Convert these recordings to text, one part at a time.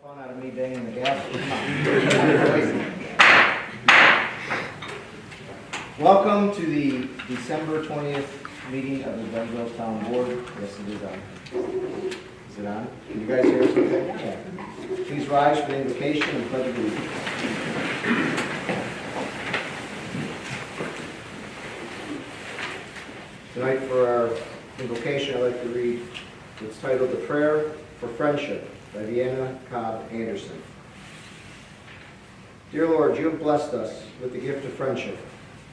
fun out of me banging the gavel. Welcome to the December 20th meeting of the Glenville Town Board. Yes, it is on. Is it on? Can you guys hear us okay? Yeah. Please rise for the invocation and pledge of allegiance. Tonight for our invocation, I'd like to read what's titled The Prayer for Friendship by Vienna Cobb Anderson. Dear Lord, you have blessed us with the gift of friendship,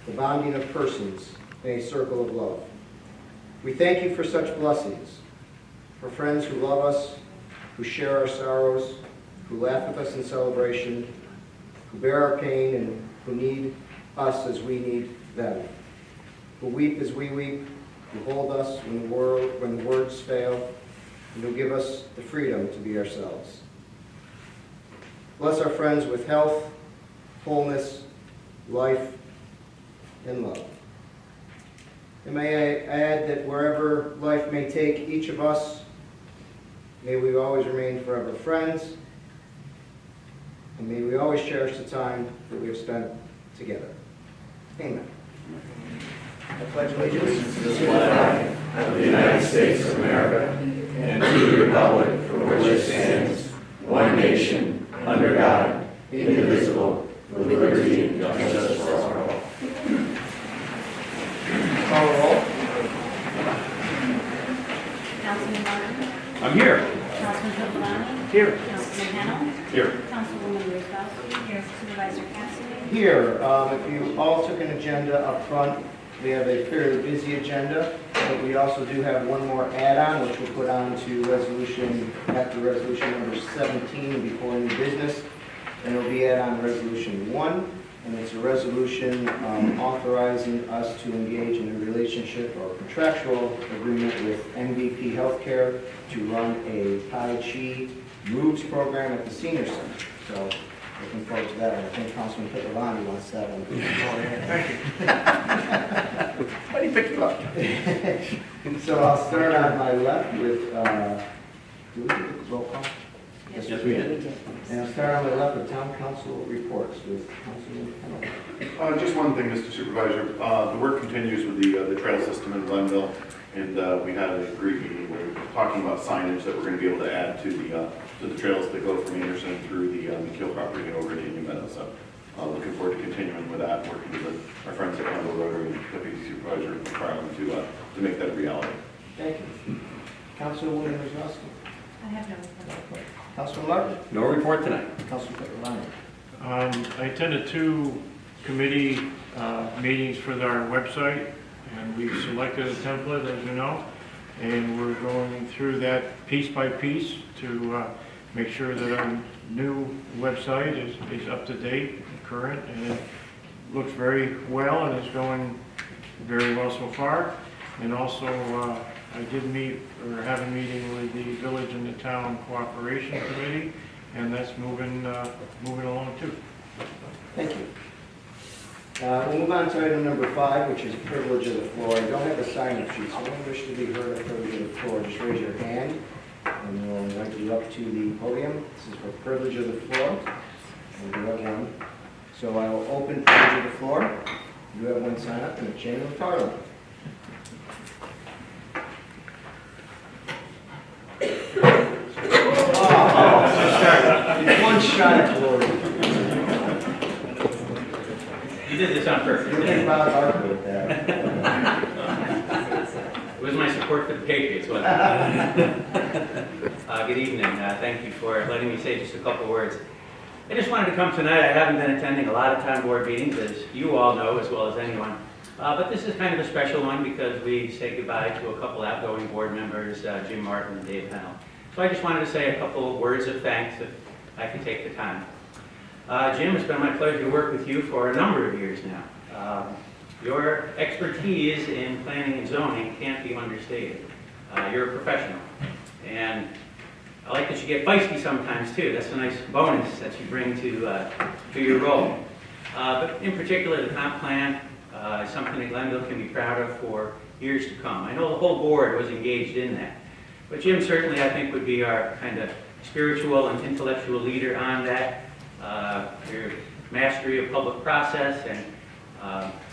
the bonding of persons in a circle of love. We thank you for such blessings, for friends who love us, who share our sorrows, who laugh with us in celebration, who bear our pain and who need us as we need them, who weep as we weep, who hold us when the words fail, and who give us the freedom to be ourselves. Bless our friends with health, wholeness, life, and love. And may I add that wherever life may take each of us, may we always remain forever friends, and may we always cherish the time that we have spent together. Amen. I pledge allegiance to the flag of the United States of America and to the republic for which it stands, one nation, under God, indivisible, with liberty and justice for all. Call roll. Councilman Martin? I'm here. Councilman Capelani? Here. Councilman Hennel? Here. Councilwoman Rosbowski? Here. Supervisor Cassidy? Here, if you all took an agenda up front, we have a fairly busy agenda, but we also do have one more add-on, which we'll put on to resolution, after resolution number 17 before new business, and it'll be add-on resolution 1, and it's a resolution authorizing us to engage in a relationship or contractual agreement with MVP Healthcare to run a Tai Chi Moves program at the senior center. So, looking forward to that. I think Councilman Capelani wants that one. Thank you. Why do you pick it up? So I'll start on my left with, do we do roll call? Yes, we did. And I'll start on my left with town council reports with Councilman Hennel. Just one thing, Mr. Supervisor. The work continues with the trail system in Glenville, and we had a great meeting. We're talking about signage that we're going to be able to add to the trails that go from Anderson through the McKeel property and over to Indian Meadow. So looking forward to continuing with that, working with our friends at Glenville Rotary and Deputy Supervisor McFarland to make that a reality. Thank you. Councilwoman Rosbowski. I have no report. Councilman Martin. No report tonight. Councilman Capelani. I attended 2 committee meetings for our website, and we selected a template, as you know, and we're going through that piece by piece to make sure that our new website is up to date, current, and it looks very well and is going very well so far. And also, I did meet or have a meeting with the Village and the Town Cooperation Committee, and that's moving along too. Thank you. We'll move on to item number 5, which is privilege of the floor. I don't have a sign-up sheet, so anyone wish to be heard of privilege of the floor, just raise your hand, and we'll invite you up to the podium. This is for privilege of the floor. We do have one. So I will open privilege of the floor. You have one sign up in the chamber of parliament. One shot at glory. You did this on purpose. You're getting Bob Barker with that. It was my support for the Patriots, wasn't it? Good evening. Thank you for letting me say just a couple words. I just wanted to come tonight. I haven't been attending a lot of town board meetings, as you all know as well as anyone. But this is kind of a special one because we say goodbye to a couple outgoing board members, Jim Martin and Dave Hennel. So I just wanted to say a couple of words of thanks if I could take the time. Jim, it's been my pleasure to work with you for a number of years now. Your expertise in planning and zoning can't be understated. You're a professional, and I like that you get feisty sometimes too. That's a nice bonus that you bring to your role. But in particular, the comp plan is something that Glenville can be proud of for years to come. I know the whole board was engaged in that. But Jim certainly, I think, would be our kind of spiritual and intellectual leader on that. Your mastery of public process and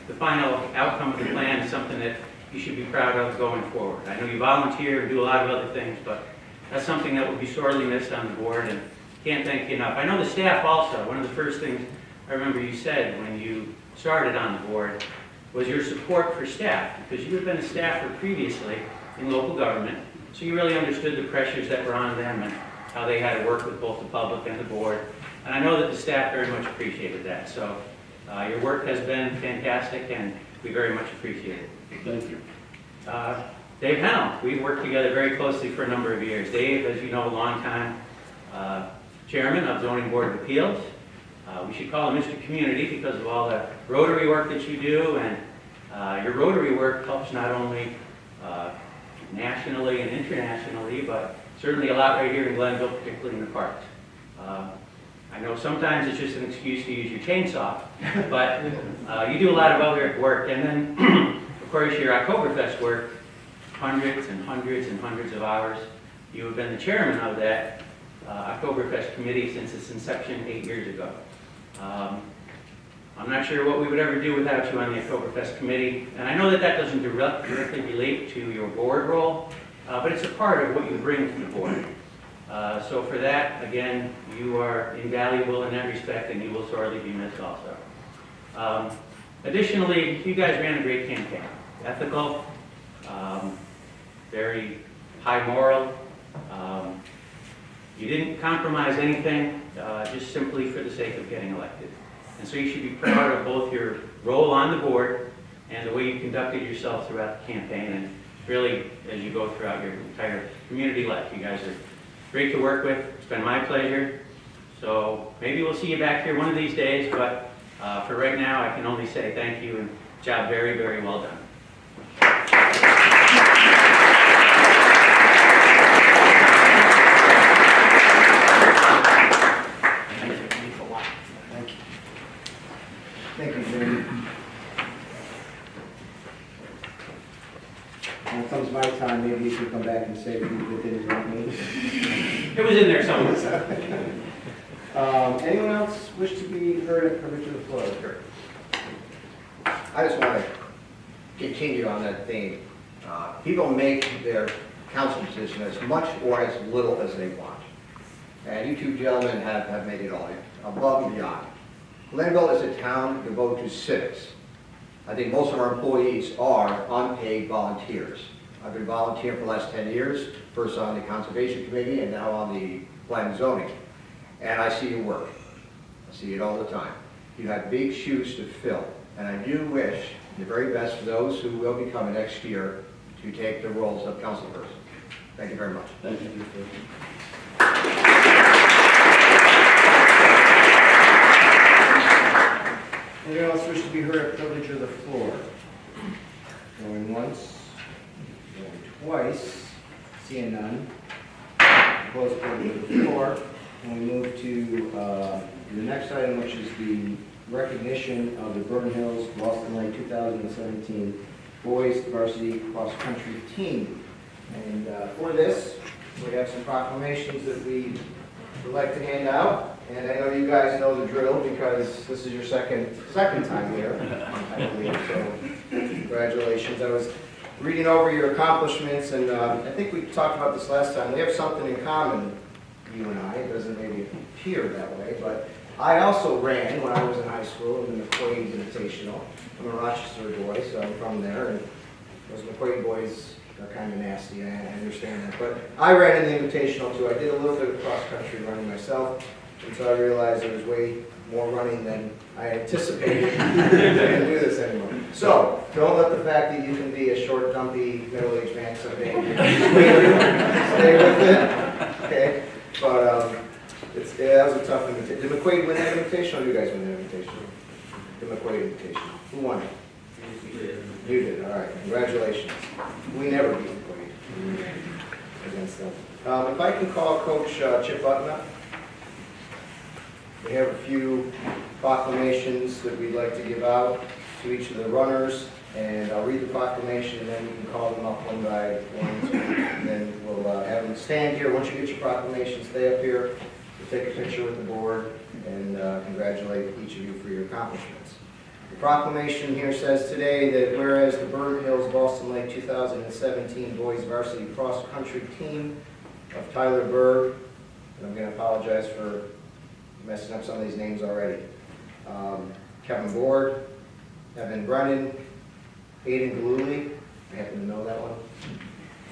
the final outcome of the plan is something that you should be proud of going forward. I know you volunteer and do a lot of other things, but that's something that will be sorely missed on the board, and can't thank you enough. I know the staff also, one of the first things I remember you said when you started on the board was your support for staff, because you had been a staffer previously in local government, so you really understood the pressures that were on them and how they had to work with both the public and the board. And I know that the staff very much appreciated that. So your work has been fantastic, and we very much appreciate it. Thank you. Dave Hennell, we've worked together very closely for a number of years. Dave, as you know, a long time chairman of Zoning Board of Appeals. We should call him Mr. Community because of all the Rotary work that you do, and your Rotary work helps not only nationally and internationally, but certainly a lot right here in Glenville, particularly in the parks. I know sometimes it's just an excuse to use your chainsaw, but you do a lot of other work. And then, of course, your Oktoberfest work, hundreds and hundreds and hundreds of hours. You have been the chairman of that Oktoberfest committee since its inception 8 years ago. I'm not sure what we would ever do without you on the Oktoberfest committee, and I know that that doesn't directly relate to your board role, but it's a part of what you bring to the board. So for that, again, you are invaluable in that respect, and you will sorely be missed also. Additionally, you guys ran a great campaign. Ethical, very high moral. You didn't compromise anything, just simply for the sake of getting elected. And so you should be proud of both your role on the board and the way you conducted yourself throughout the campaign, and really as you go throughout your entire community life. You guys are great to work with. It's been my pleasure. So maybe we'll see you back here one of these days, but for right now, I can only say thank you and job very, very well done. Thank you, Jamie. When it comes my time, maybe you can come back and say people that didn't want me. It was in there somewhere. Anyone else wish to be heard at privilege of the floor? I just want to continue on that theme. People make their council decision as much or as little as they want. And you two gentlemen have made it all above and beyond. Glenville is a town devoted to civics. I think most of our employees are unpaid volunteers. I've been volunteering for the last 10 years, first on the Conservation Committee and now on the Planning and Zoning. And I see your work. I see it all the time. You have big shoes to fill. And I do wish the very best for those who will be coming next year to take the roles of councilperson. Thank you very much. Thank you. Anyone else wish to be heard at privilege of the floor? Going once, going twice, seeing none. Close privilege of the floor, and we move to the next item, which is the recognition of the Burton Hills Boston Lake 2017 Boys Varsity Cross Country Team. And for this, we have some proclamations that we would like to hand out. And I know you guys know the drill because this is your second time here, I believe. So congratulations. I was reading over your accomplishments, and I think we talked about this last time. We have something in common, you and I. It doesn't maybe appear that way, but I also ran when I was in high school in the McQuaid Invitational. I'm a Rochester boy, so I'm from there, and those McQuaid boys are kind of nasty, I understand that. But I ran in the Invitational too. I did a little bit of cross-country running myself, and so I realized there was way more running than I anticipated. I couldn't do this anymore. So, don't let the fact that you can be a short, dumpy, middle-aged man someday stay with it, okay? But that was a tough invitation. Did McQuaid win that invitation, or you guys win that invitation? The McQuaid invitation. Who won it? You did, all right. Congratulations. We never beat McQuaid against them. If I can call Coach Chip Button up. We have a few proclamations that we'd like to give out to each of the runners, and I'll read the proclamation, and then we can call them up one by one, and then we'll have them stand here. Once you get your proclamation, stay up here. We'll take a picture with the board and congratulate each of you for your accomplishments. The proclamation here says today that whereas the Burton Hills Boston Lake 2017 boys varsity cross country team of Tyler Berg, and I'm going to apologize for messing up some of these names already, Kevin Board, Evan Brennan, Aiden Galuli, I happen to know that one,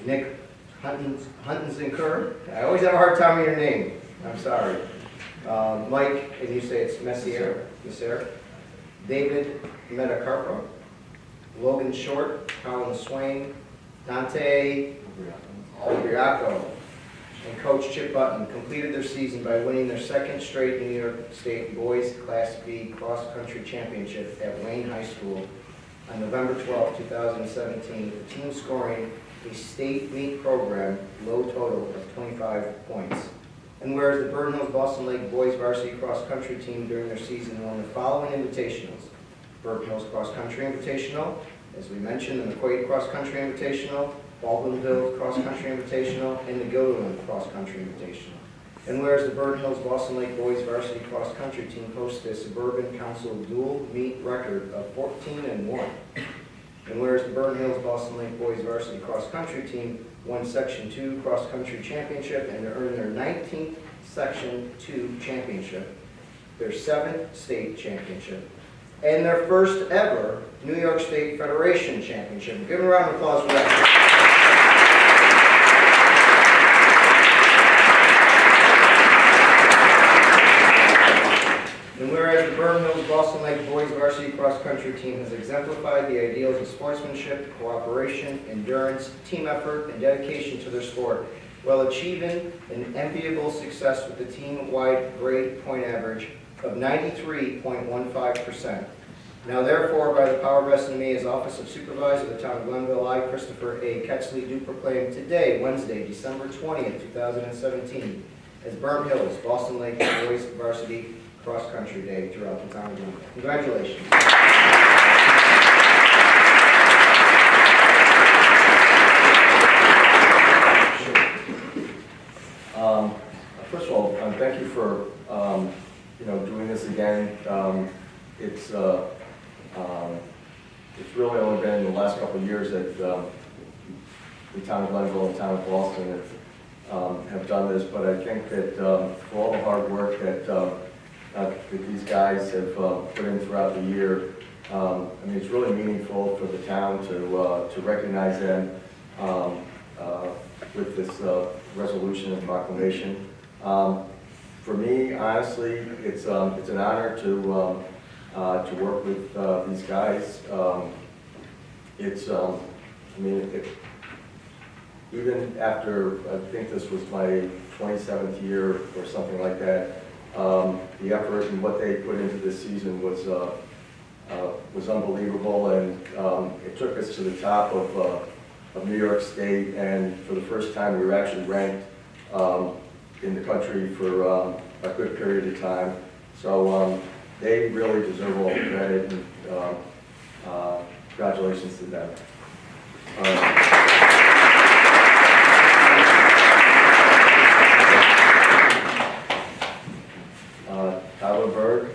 Nick Huntenzinker, I always have a hard time with your name, I'm sorry. Mike, and you say it's Messier, David Metacarpo, Logan Short, Colin Swain, Dante Obriaco, and Coach Chip Button completed their season by winning their second straight New York State Boys Class B Cross Country Championship at Wayne High School on November 12, 2017, with the team scoring a state meet program low total of 25 points. And whereas the Burton Hills Boston Lake Boys Varsity Cross Country team during their season won the following invitationals: Burton Hills Cross Country Invitational, as we mentioned, the McQuaid Cross Country Invitational, Baldwinville Cross Country Invitational, and the Gilderland Cross Country Invitational. And whereas the Burton Hills Boston Lake Boys Varsity Cross Country team posted a Suburban Council dual meet record of 14-1. And whereas the Burton Hills Boston Lake Boys Varsity Cross Country team won Section 2 Cross Country Championship and earned their 19th Section 2 Championship, their 7th State Championship, and their first ever New York State Federation Championship. Give them a round of applause for that. And whereas the Burton Hills Boston Lake Boys Varsity Cross Country team has exemplified the ideals of sportsmanship, cooperation, endurance, team effort, and dedication to their sport, while achieving an enviable success with the team-wide grade point average of 93.15%. Now therefore, by the power vested in me as Office of Supervisor of the Town of Glenville, I, Christopher A. Ketchley, do proclaim today, Wednesday, December 20th, 2017, as Burton Hills Boston Lake Boys Varsity Cross Country Day throughout the town of Glenville. Congratulations. First of all, thank you for doing this again. It's really only been in the last couple of years that the town of Glenville and the town of Boston have done this, but I think that for all the hard work that these guys have put in throughout the year, it's really meaningful for the town to recognize them with this resolution and proclamation. For me, honestly, it's an honor to work with these guys. Even after, I think this was my 27th year or something like that, the effort and what they put into this season was unbelievable, and it took us to the top of New York State, and for the first time we were actually ranked in the country for a good period of time. So they really deserve all the credit, and congratulations to them. Tyler Berg,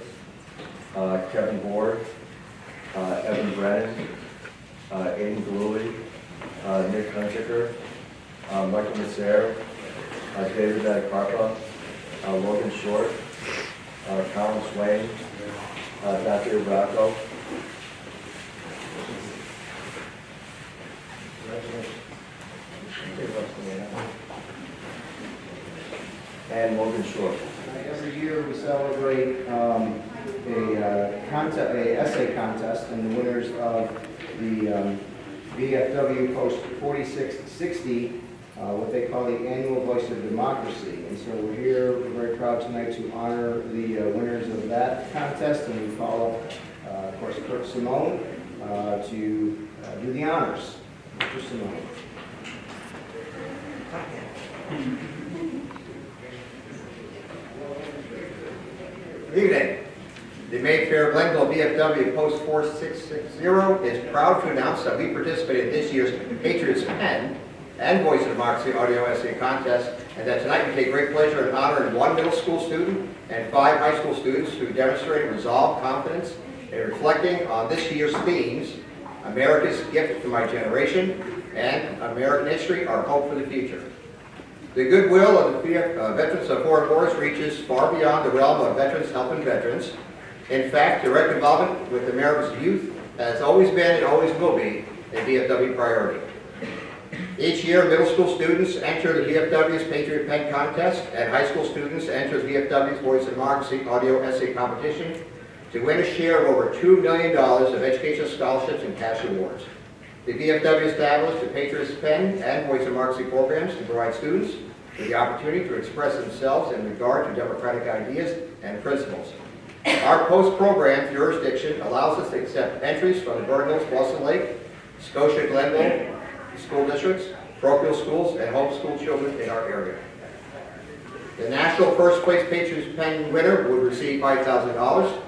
Kevin Board, Evan Brennan, Aiden Galuli, Nick Hunziker, Michael Messier, David Metacarpa, Logan Short, Colin Swain, Dante Obriaco. And Logan Short. Every year we celebrate a essay contest, and the winners of the VFW Post 4660, what they call the annual Voice of Democracy. And so we're here, we're very proud tonight to honor the winners of that contest, and we call up, of course, Kurt Simone to do the honors. Mr. Simone. Good evening. The Mayfair Glenville VFW Post 4660 is proud to announce that we participated in this year's Patriots Pen and Voice of Democracy Audio Essay Contest, and that tonight we take great pleasure in honoring 1 middle school student and 5 high school students who demonstrated resolve, confidence, in reflecting on this year's themes, America's Gift to My Generation, and American History, Our Hope for the Future. The goodwill of the Veterans of Foreign Wars reaches far beyond the realm of veterans helping veterans. In fact, direct involvement with America's youth has always been and always will be a VFW priority. Each year, middle school students enter the VFW's Patriot Pen Contest, and high school students enter the VFW's Voice of Democracy Audio Essay Competition to win a share of over $2 million of educational scholarships and cash awards. The VFW established the Patriot Pen and Voice of Democracy programs to provide students with the opportunity to express themselves in regard to democratic ideas and principles. Our post-program jurisdiction allows us to accept entries from the Vernon Hills, Boston Lake, Scotia Glenville school districts, parochial schools, and homeschool children in our area. The national first place Patriots Pen winner would receive $5,000,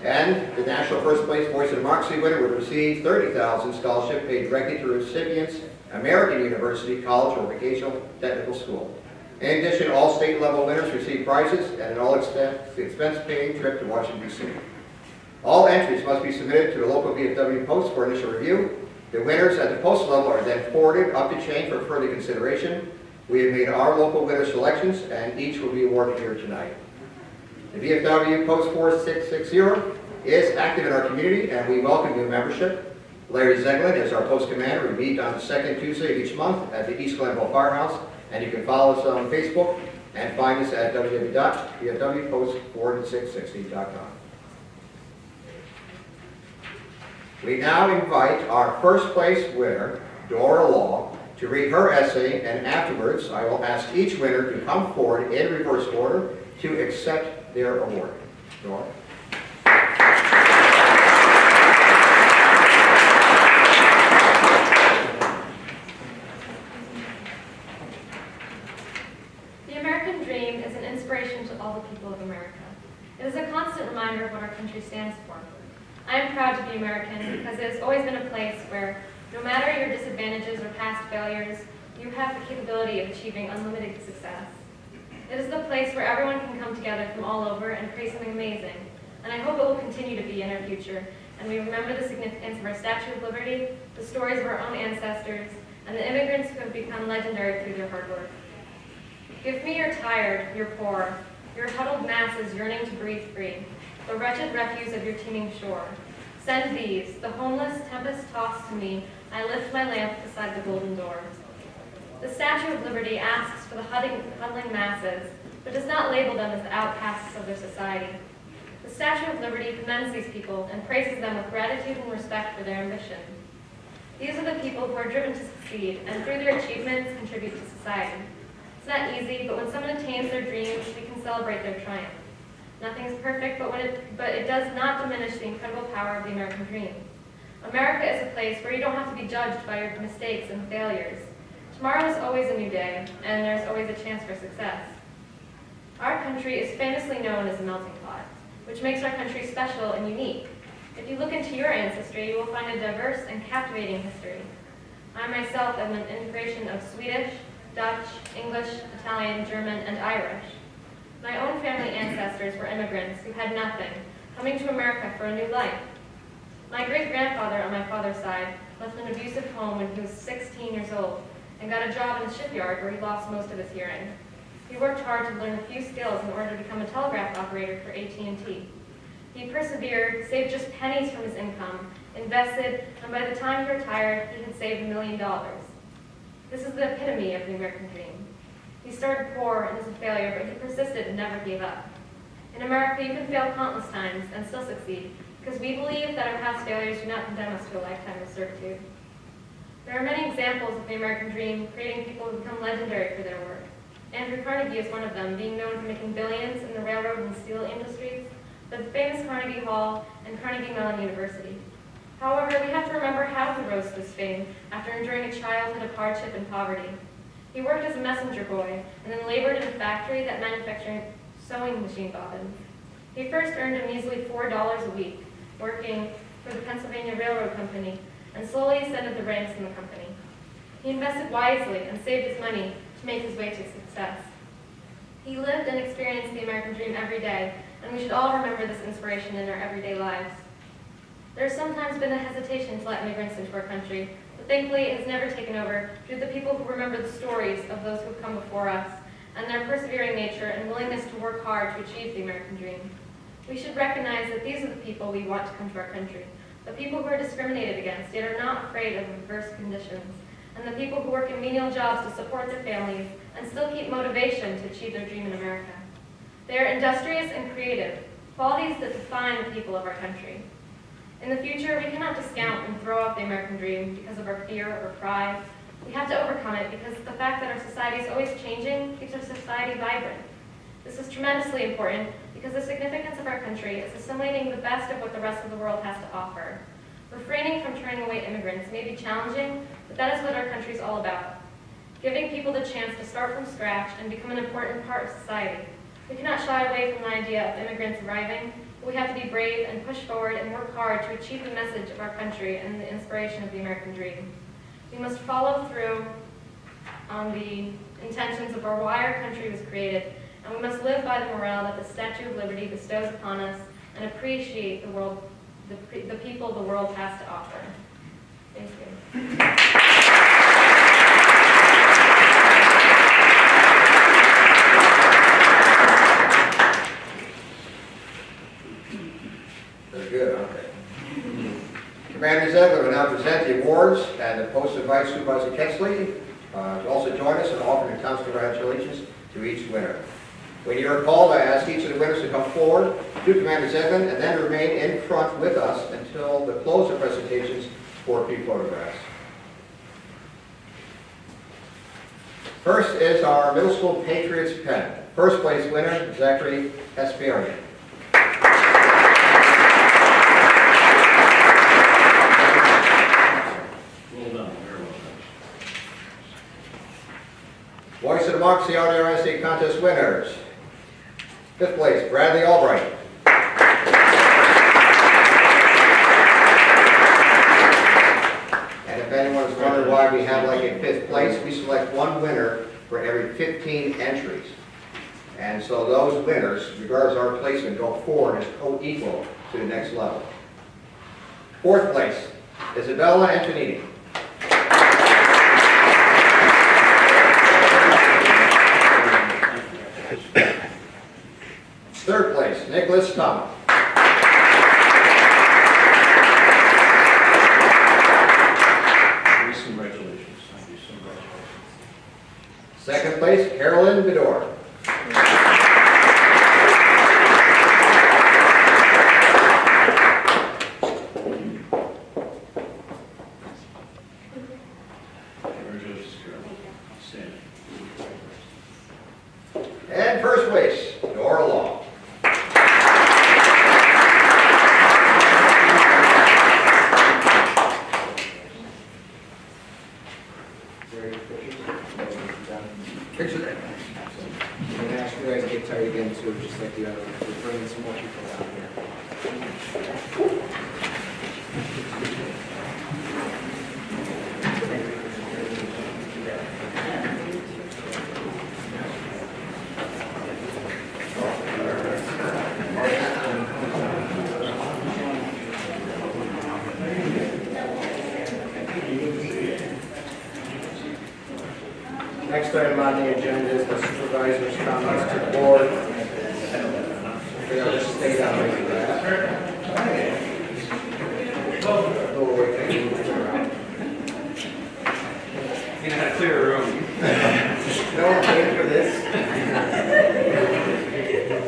and the national first place Voice of Democracy winner would receive $30,000 scholarship paid directly to recipients, American University, college, or vocational technical school. In addition, all state level winners receive prizes and an all expense paid trip to Washington, D.C. All entries must be submitted to the local VFW post for initial review. The winners at the post level are then forwarded up the chain for further consideration. We have made our local winner selections, and each will be awarded here tonight. The VFW Post 4660 is active in our community, and we welcome new membership. Larry Zeglin is our post commander. We meet on the second Tuesday of each month at the East Glenville Firehouse, and you can follow us on Facebook and find us at www.vfwpost4660.com. We now invite our first place winner, Dora Law, to read her essay, and afterwards I will ask each winner to come forward in reverse order to accept their award. Dora. The American dream is an inspiration to all the people of America. It is a constant reminder of what our country stands for. I am proud to be American because it has always been a place where, no matter your disadvantages or past failures, you have the capability of achieving unlimited success. It is the place where everyone can come together from all over and create something amazing, and I hope it will continue to be in our future, and we remember the significance of our Statue of Liberty, the stories of our own ancestors, and the immigrants who have become legendary through their hard work. Give me your tired, your poor, your huddled masses yearning to breathe free, the wretched refuse of your teeming shore. Send these, the homeless, tempest-tossed to me. I lift my lamp beside the golden door. The Statue of Liberty asks for the huddling masses, but does not label them as the outcasts of their society. The Statue of Liberty commends these people and praises them with gratitude and respect for their ambition. These are the people who are driven to succeed, and through their achievements contribute to society. It's not easy, but when someone attains their dreams, we can celebrate their triumph. Nothing is perfect, but it does not diminish the incredible power of the American dream. America is a place where you don't have to be judged by your mistakes and failures. Tomorrow is always a new day, and there's always a chance for success. Our country is famously known as a melting pot, which makes our country special and unique. If you look into your ancestry, you will find a diverse and captivating history. I myself am an integration of Swedish, Dutch, English, Italian, German, and Irish. My own family ancestors were immigrants who had nothing, coming to America for a new life. My great-grandfather on my father's side left an abusive home when he was 16 years old and got a job in a shipyard where he lost most of his hearing. He worked hard to learn a few skills in order to become a telegraph operator for AT&T. He persevered, saved just pennies from his income, invested, and by the time he retired, he had saved $1 million. This is the epitome of the American dream. He started poor and was a failure, but he persisted and never gave up. In America, you can fail countless times and still succeed, because we believe that our past failures do not condemn us to a lifetime of servitude. There are many examples of the American dream creating people who become legendary for their work. Andrew Carnegie is one of them, being known for making billions in the railroad and steel industries, the famous Carnegie Hall, and Carnegie Mellon University. However, we have to remember how he rose to this fame after enduring a childhood of hardship and poverty. He worked as a messenger boy and then labored in a factory that manufactured sewing machine bobbins. He first earned a measly $4 a week, working for the Pennsylvania Railroad Company, and slowly ascended the ranks in the company. He invested wisely and saved his money to make his way to success. He lived and experienced the American dream every day, and we should all remember this inspiration in our everyday lives. There has sometimes been a hesitation to let immigrants into our country, but thankfully it has never taken over due to the people who remember the stories of those who have come before us and their persevering nature and willingness to work hard to achieve the American dream. We should recognize that these are the people we want to come to our country, the people who are discriminated against yet are not afraid of adverse conditions, and the people who work in menial jobs to support their families and still keep motivation to achieve their dream in America. They are industrious and creative, qualities that define the people of our country. In the future, we cannot discount and throw out the American dream because of our fear or pride. We have to overcome it because the fact that our society is always changing keeps our society vibrant. This is tremendously important because the significance of our country is assimilating the best of what the rest of the world has to offer. Refraining from turning away immigrants may be challenging, but that is what our country is all about. Giving people the chance to start from scratch and become an important part of society. We cannot shy away from the idea of immigrants arriving. We have to be brave and push forward and work hard to achieve the message of our country and the inspiration of the American dream. We must follow through on the intentions of why our country was created, and we must live by the morale that the Statue of Liberty bestows upon us and appreciate the world, the people the world has to offer. Thank you. Very good, aren't they? Commander Ziegler will now present the awards and the post of Vice Supervisor Ketzley to also join us and offer the congratulations to each winner. When you are called, I ask each of the winners to come forward to Commander Ziegler and then remain in front with us until the close of presentations for a few photographs. First is our Middle School Patriots pen. First place winner, Zachary Hesperian. Voice of Democracy Audio Essay Contest winners. Fifth place, Bradley Albright. And if anyone's wondering why we have like a fifth place, we select one winner for every 15 entries. And so those winners, regardless of our placement, go forward as co-equal to the next level. Fourth place, Isabella Antonini. Third place, Nicholas Thomas. Congratulations. Thank you so much. Second place, Carolyn Bedore. Congratulations, Carol. Outstanding. And first place, Dora Long. Picture that. I'm going to ask you guys to get tight again too, just like the other ones. We're bringing some more people down here. Next item on the agenda is the supervisor's comments to the board. We'll just stay down right there. Go away, thank you. You're gonna have to clear a room. No one paid for this.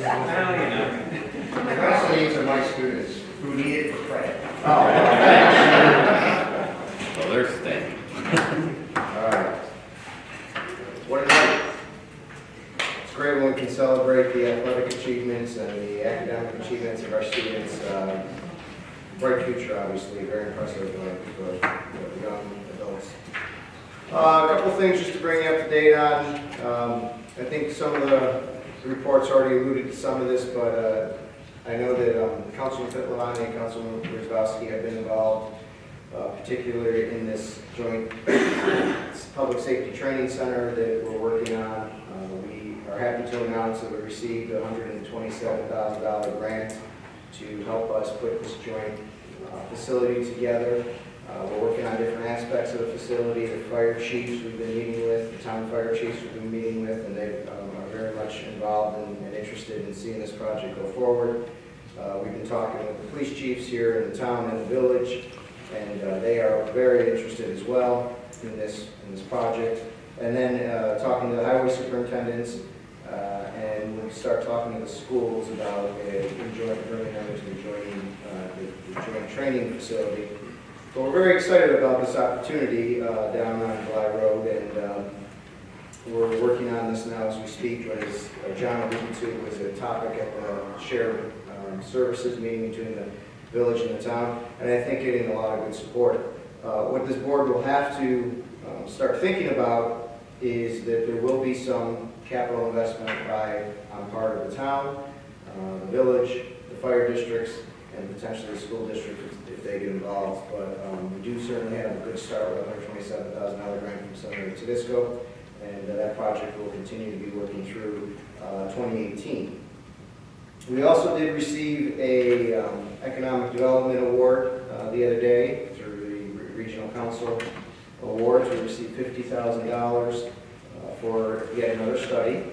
Well, you know. The rest of these are my students who need it for credit. Oh, Well, they're staying. all right. What a night. It's great when we can celebrate the athletic achievements and the academic achievements of our students. Bright future, obviously, very impressive for the young adults. A couple things just to bring you up to date on. I think some of the reports already alluded to some of this, but I know that Councilman Fitlavani and Councilman Brzezowski have been involved, particularly in this joint Public Safety Training Center that we're working on. We are happy to announce that we received a $127,000 grant to help us put this joint facility together. We're working on different aspects of the facility. The fire chiefs we've been meeting with, the town fire chiefs we've been meeting with, and they are very much involved and interested in seeing this project go forward. We've been talking with the police chiefs here in the town and the village, and they are very interested as well in this project. And then talking to the highway superintendents, and we'll start talking to the schools about bringing them into the joint training facility. But we're very excited about this opportunity down on July Road, and we're working on this now as we speak. As John alluded to, it was a topic at the shared services meeting between the village and the town, and I think getting a lot of good support. What this board will have to start thinking about is that there will be some capital investment on part of the town, the village, the fire districts, and potentially the school district if they get involved. But we do certainly have a good start with $127,000 grant from Senator Tedisco, and that project will continue to be working through 2018. We also did receive a Economic Development Award the other day through the Regional Council Awards. We received $50,000 for yet another study.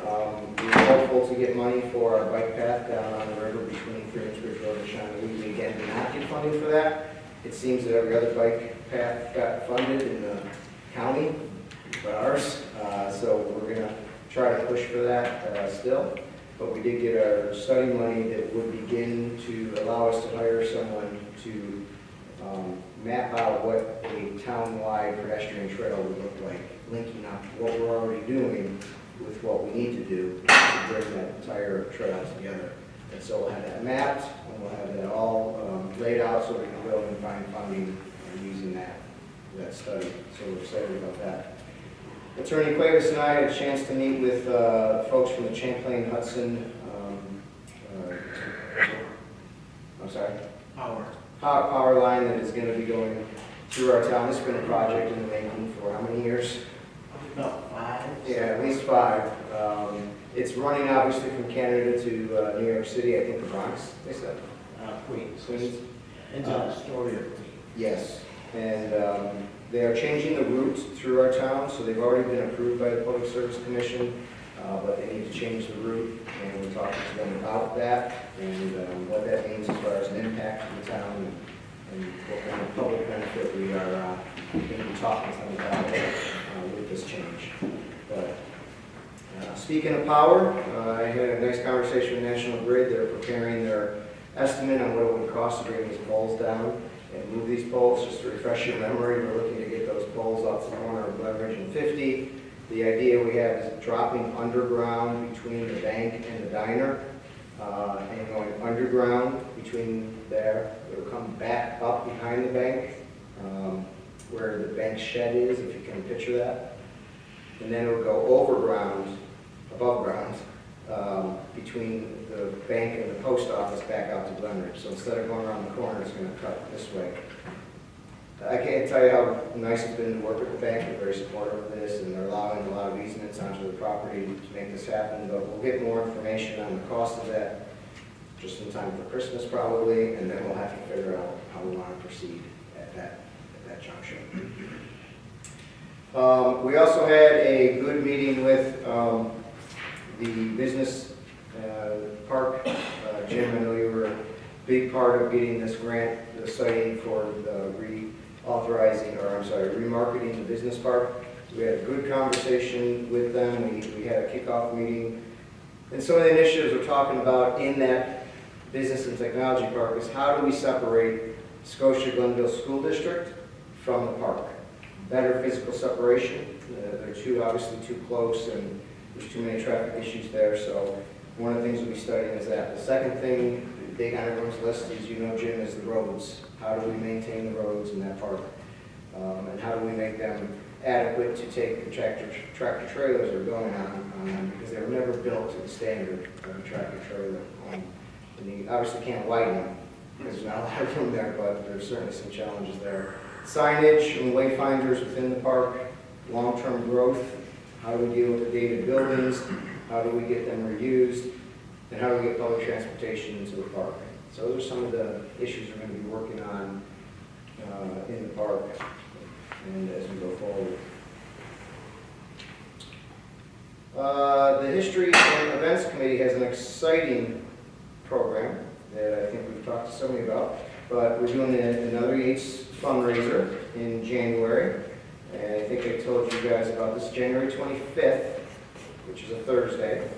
We were hopeful to get money for our bike path down on the river between Freemansbridge Road and Shawneetown. We again did not get funding for that. It seems that every other bike path got funded in the county, but ours. So we're going to try to push for that still. But we did get our study money that would begin to allow us to hire someone to map out what a town-wide pedestrian trail would look like, linking up what we're already doing with what we need to do to bring that entire trail together. And so we'll have that mapped, and we'll have that all laid out so we can go and find funding using that study. So we're excited about that. Attorney Cuevas and I had a chance to meet with folks from the Champlain Hudson, power line that is going to be going through our town. This has been a project in the making for how many years? About 5. Yeah, at least 5. It's running obviously from Canada to New York City, I think the Bronx, they said. Queens. Queens? Into Astoria. Yes, and they are changing the route through our town, so they've already been approved by the Public Service Commission, but they need to change the route, and we're talking to them about that, and what that means as far as an impact to the town, and what kind of public benefit we are going to be talking to them about with this change. But speaking of power, I had a nice conversation with National Grid. They're preparing their estimate on what it would cost to bring these poles down and move these poles. Just to refresh your memory, we're looking to get those poles off the corner of Glenridge and 50. The idea we have is dropping underground between the bank and the diner, and going underground between there. It'll come back up behind the bank, where the bank shed is, if you can picture that. And then it'll go overground, above ground, between the bank and the post office back out to Glenridge. So instead of going around the corner, it's going to cut this way. I can't tell you how nice it's been to work with the bank. They're very supportive of this, and they're allowing a lot of easements onto the property to make this happen. But we'll get more information on the cost of that just in time for Christmas probably, and then we'll have to figure out how we want to proceed at that juncture. We also had a good meeting with the business park. Jim, I know you were a big part of getting this grant, the study for the remarketing the business park. We had a good conversation with them. We had a kickoff meeting. And some of the initiatives we're talking about in that business and technology park is how do we separate Scotia Glenville School District from the park? Better physical separation. They're obviously too close, and there's too many traffic issues there. So one of the things we'll be studying is that. The second thing, big on everyone's list, as you know, Jim, is the roads. How do we maintain the roads in that park? And how do we make them adequate to take the tractor trailers that are going on them, because they were never built to the standard of a tractor trailer. And you obviously can't widen them because there's not a lot of room there, but there's certainly some challenges there. Signage and wayfinders within the park, long-term growth, how do we deal with the dated buildings, how do we get them reused, and how do we get public transportation into the park. So those are some of the issues we're going to be working on in the park and as we go forward. The History and Events Committee has an exciting program that I think we've talked to somebody about, but we're doing another Yates fundraiser in January, and I think I told you guys about this, January 25th, which is a Thursday,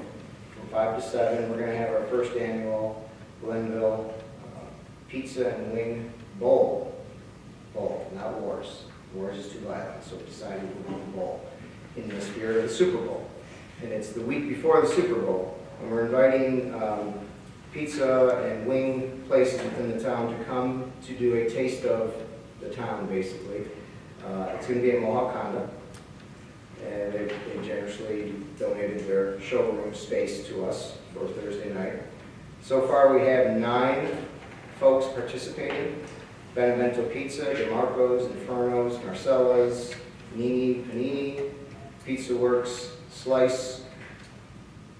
from 5 to 7. We're going to have our first annual Glenville Pizza and Wing Bowl, not Wars. Wars is too violent, so we decided we'll do a bowl in the spirit of the Super Bowl. And it's the week before the Super Bowl, and we're inviting pizza and wing places within the town to come to do a taste of the town, basically. It's going to be at Mohawk Honda, and they generously donated their showroom space to us for Thursday night. So far, we have 9 folks participating: Benevento Pizza, DeMarco's, Inferno's, Marcella's, Nini Panini, Pizza Works, Slice,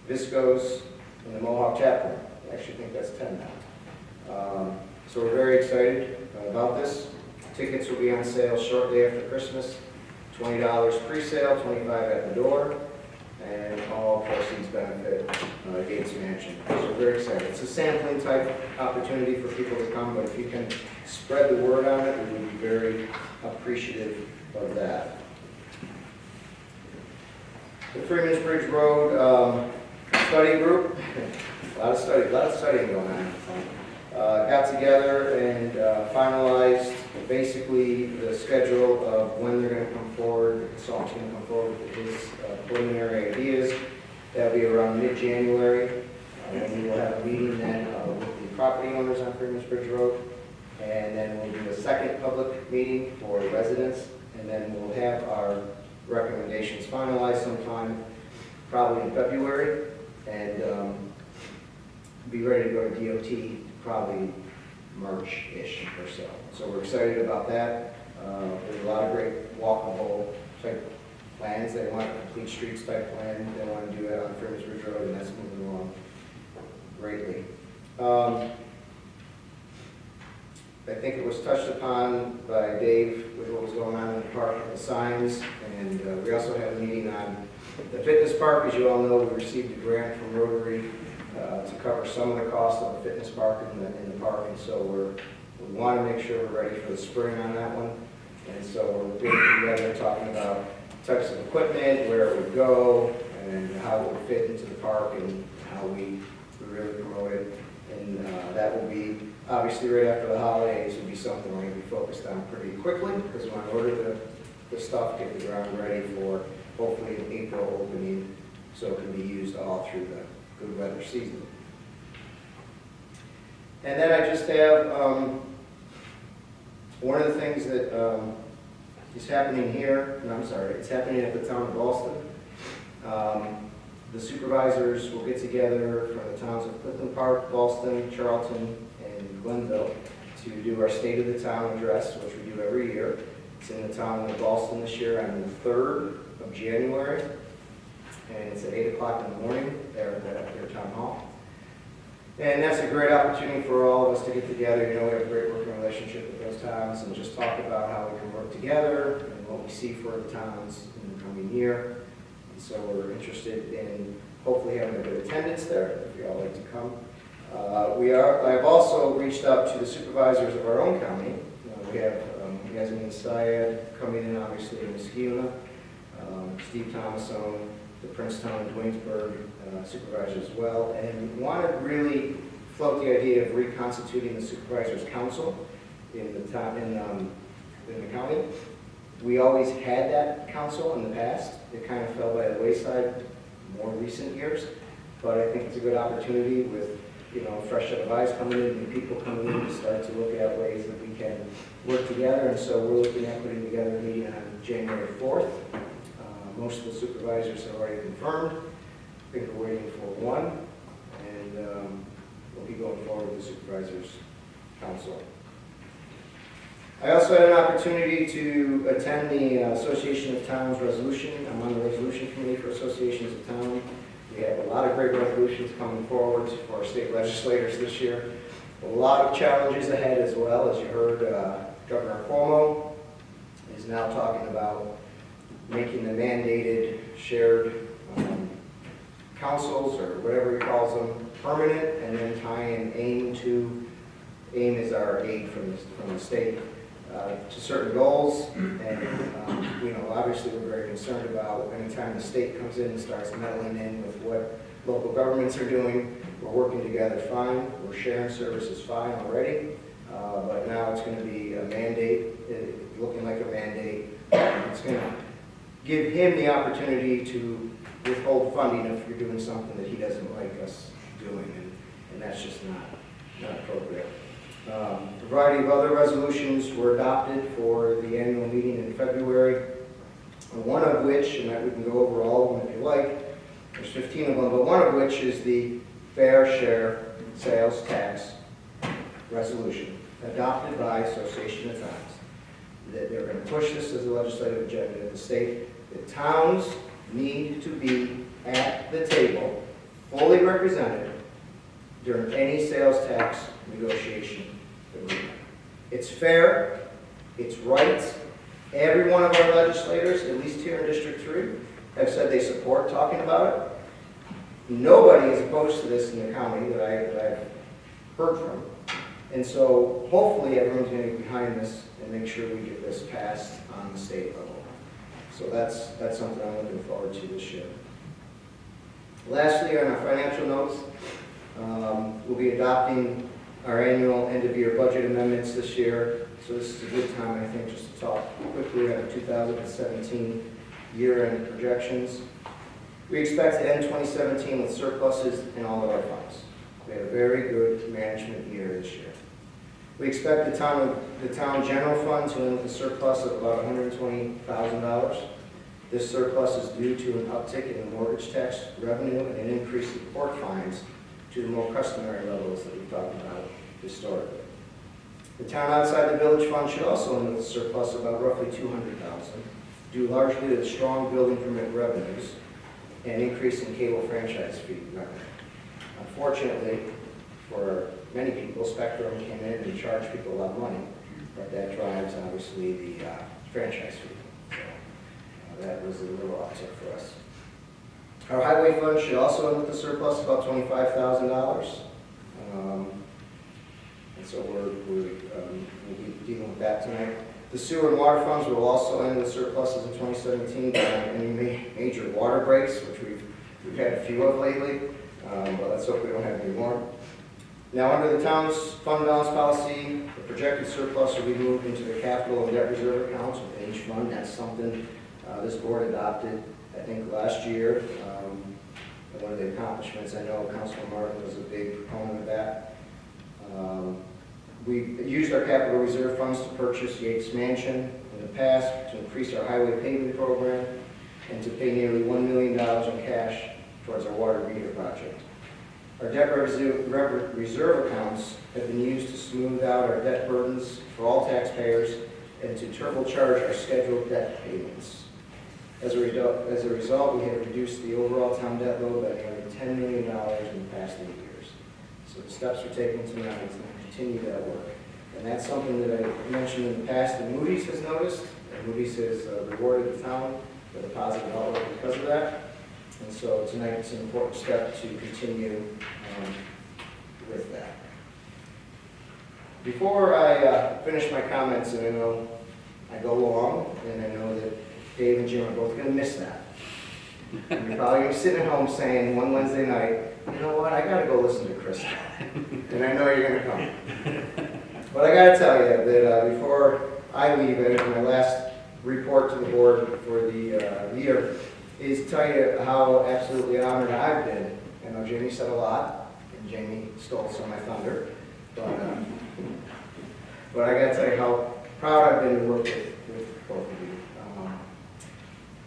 Visco's, and the Mohawk Chaplain. I actually think that's 10 now. So we're very excited about this. Tickets will be on sale shortly after Christmas. $20 pre-sale, $25 at the door, and all proceeds benefit Gates Mansion. So we're very excited. It's a sampling type opportunity for people to come, but if you can spread the word on it, we would be very appreciative of that. The Freeman's Bridge Road study group, a lot of studying going on. Got together and finalized basically the schedule of when they're going to come forward. Salt's going to come forward with his preliminary ideas. That'll be around mid-January. And we will have a meeting then with the property owners on Freeman's Bridge Road. And then we'll do a second public meeting for residents. And then we'll have our recommendations finalized sometime, probably in February. And be ready to go to DOT probably March-ish or so. So we're excited about that. There's a lot of great walkable type plans. They want a complete streets type plan. They want to do it on Freeman's Bridge Road, and that's moving along greatly. I think it was touched upon by Dave with what was going on in the park with the signs, and we also had a meeting on the fitness park. As you all know, we received a grant from Rotary to cover some of the cost of the fitness park in the park, and so we want to make sure we're ready for the spring on that one. And so we're getting together talking about types of equipment, where it would go, and how it would fit into the park, and how we really promote it. And that will be, obviously, right after the holidays, will be something we're going to be focused on pretty quickly, because we want to order the stuff, get the ground ready for hopefully an April opening, so it can be used all through the good weather season. And then I just have one of the things that is happening here, no, I'm sorry, it's happening at the town of Ballston. The supervisors will get together from the towns of Clifton Park, Ballston, Charlton, and Glenville to do our State of the Town address, which we do every year. It's in the town of Ballston this year on the 3rd of January, and it's at 8 o'clock in the morning there at their town hall. And that's a great opportunity for all of us to get together. You know, we have a great working relationship with those towns, and just talk about how we can work together and what we see for the towns in the coming year. And so we're interested in hopefully having a good attendance there, if you all like to come. I have also reached out to the supervisors of our own county. We have Yasmin Syed coming in, obviously, in Muskegon, Steve Thomasone, the Princetown and Dwaynesburg supervisors as well, and want to really float the idea of reconstituting the Supervisors Council in the county. We always had that council in the past. It kind of fell by the wayside more recent years, but I think it's a good opportunity with, you know, fresh set of eyes coming in and people coming in to start to look at ways that we can work together. And so we're looking at putting together a meeting on January 4th. Most of the supervisors have already confirmed. I think we're waiting for one, and we'll be going forward with the Supervisors Council. I also had an opportunity to attend the Association of Towns resolution. I'm on the resolution committee for Associations of Towns. We have a lot of great resolutions coming forward for our state legislators this year. A lot of challenges ahead as well. As you heard, Governor Cuomo is now talking about making the mandated shared councils, or whatever he calls them, permanent, and then tying AIM to, AIM is our aid from the state, to certain goals. And, you know, obviously we're very concerned about anytime the state comes in and starts meddling in with what local governments are doing. We're working together fine. We're sharing services fine already. But now it's going to be a mandate, looking like a mandate. It's going to give him the opportunity to withhold funding if you're doing something that he doesn't like us doing, and that's just not appropriate. A variety of other resolutions were adopted for the annual meeting in February, one of which, and we can go over all of them if you like, there's 15 of them, but one of which is the fair share sales tax resolution adopted by Association of Towns. That they're going to push this as a legislative agenda in the state. The towns need to be at the table, fully represented during any sales tax negotiation agreement. It's fair, it's right. Every one of our legislators, at least here in District 3, have said they support talking about it. Nobody is opposed to this in the county that I've heard from. And so hopefully everyone's going to be behind this and make sure we get this passed on the state level. So that's something I'm looking forward to this year. Lastly, on our financial notes, we'll be adopting our annual end-of-year budget amendments this year. So this is a good time, I think, just to talk quickly about 2017 year-end projections. We expect to end 2017 with surpluses in all of our funds. We had a very good management year this year. We expect the town general fund to end with a surplus of about $120,000. This surplus is due to an uptick in the mortgage tax revenue and an increase in court fines to the more customary levels that we've talked about historically. The town outside the village fund should also end with a surplus of about roughly $200,000, due largely to the strong building permit revenues and increase in cable franchise fee revenue. Unfortunately, for many people, Spectrum came in and charged people a lot of money, but that drives obviously the franchise fee. So that was a little uptick for us. Our highway fund should also end with a surplus of about $25,000. And so we'll be dealing with that tonight. The sewer and water funds will also end with surpluses in 2017 by any major water breaks, which we've had a few of lately. But let's hope we don't have any more. Now, under the town's fund balance policy, the projected surplus will be moved into the capital and debt reserve accounts within each fund. That's something this board adopted, I think, last year. And one of the accomplishments, I know Councilman Martin was a big proponent of that. We used our capital reserve funds to purchase Yates Mansion in the past, to increase our highway paving program, and to pay nearly $1 million in cash towards our water meter project. Our debt reserve accounts have been used to smooth out our debt burdens for all taxpayers and to turbocharge our scheduled debt payments. As a result, we have reduced the overall town debt load by nearly $10 million in the past 8 years. So the steps we're taking tonight is to continue that work. And that's something that I mentioned in the past that Moody's has noticed, and Moody's has rewarded the town with a positive outlook because of that. And so tonight it's an important step to continue with that. Before I finish my comments, and I know I go long, and I know that Dave and Jim are both going to miss that. And you're probably going to be sitting at home saying one Wednesday night, you know what, I got to go listen to Chris. And I know you're going to come. But I got to tell you that before I leave, my last report to the board for the year is to tell you how absolutely honored I've been. I know Jamie said a lot, and Jamie stole some of my thunder. But I got to tell you how proud I've been to work with both of you.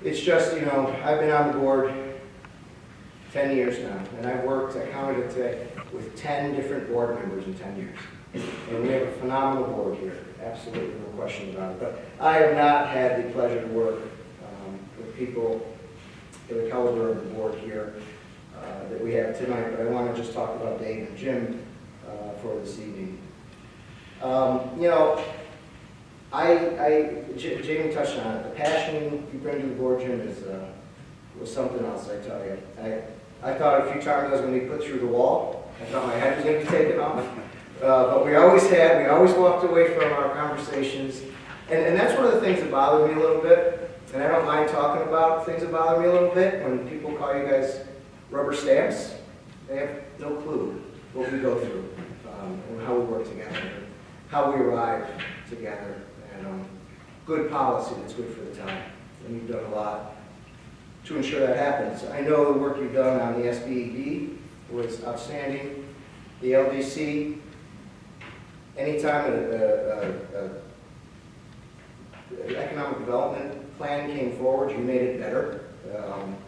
It's just, you know, I've been on the board 10 years now, and I've worked, I counted it today, with 10 different board members in 10 years. And we have a phenomenal board here. absolutely no question about it. But I have not had the pleasure to work with people of the caliber of the board here that we have tonight, but I want to just talk about Dave and Jim for this evening. You know, Jamie touched on it. The passion you bring to the board, Jim, was something else, I tell you. I thought a few times I was going to be put through the wall. I thought my head was going to be taken off. But we always walked away from our conversations. And that's one of the things that bothered me a little bit. And I don't mind talking about things that bother me a little bit. When people call you guys rubber stamps, they have no clue what we go through and how we work together, and how we arrive together, and good policy that's good for the town. And you've done a lot to ensure that happens. I know the work you've done on the SBED was outstanding. The LDC, anytime an economic development plan came forward, you made it better.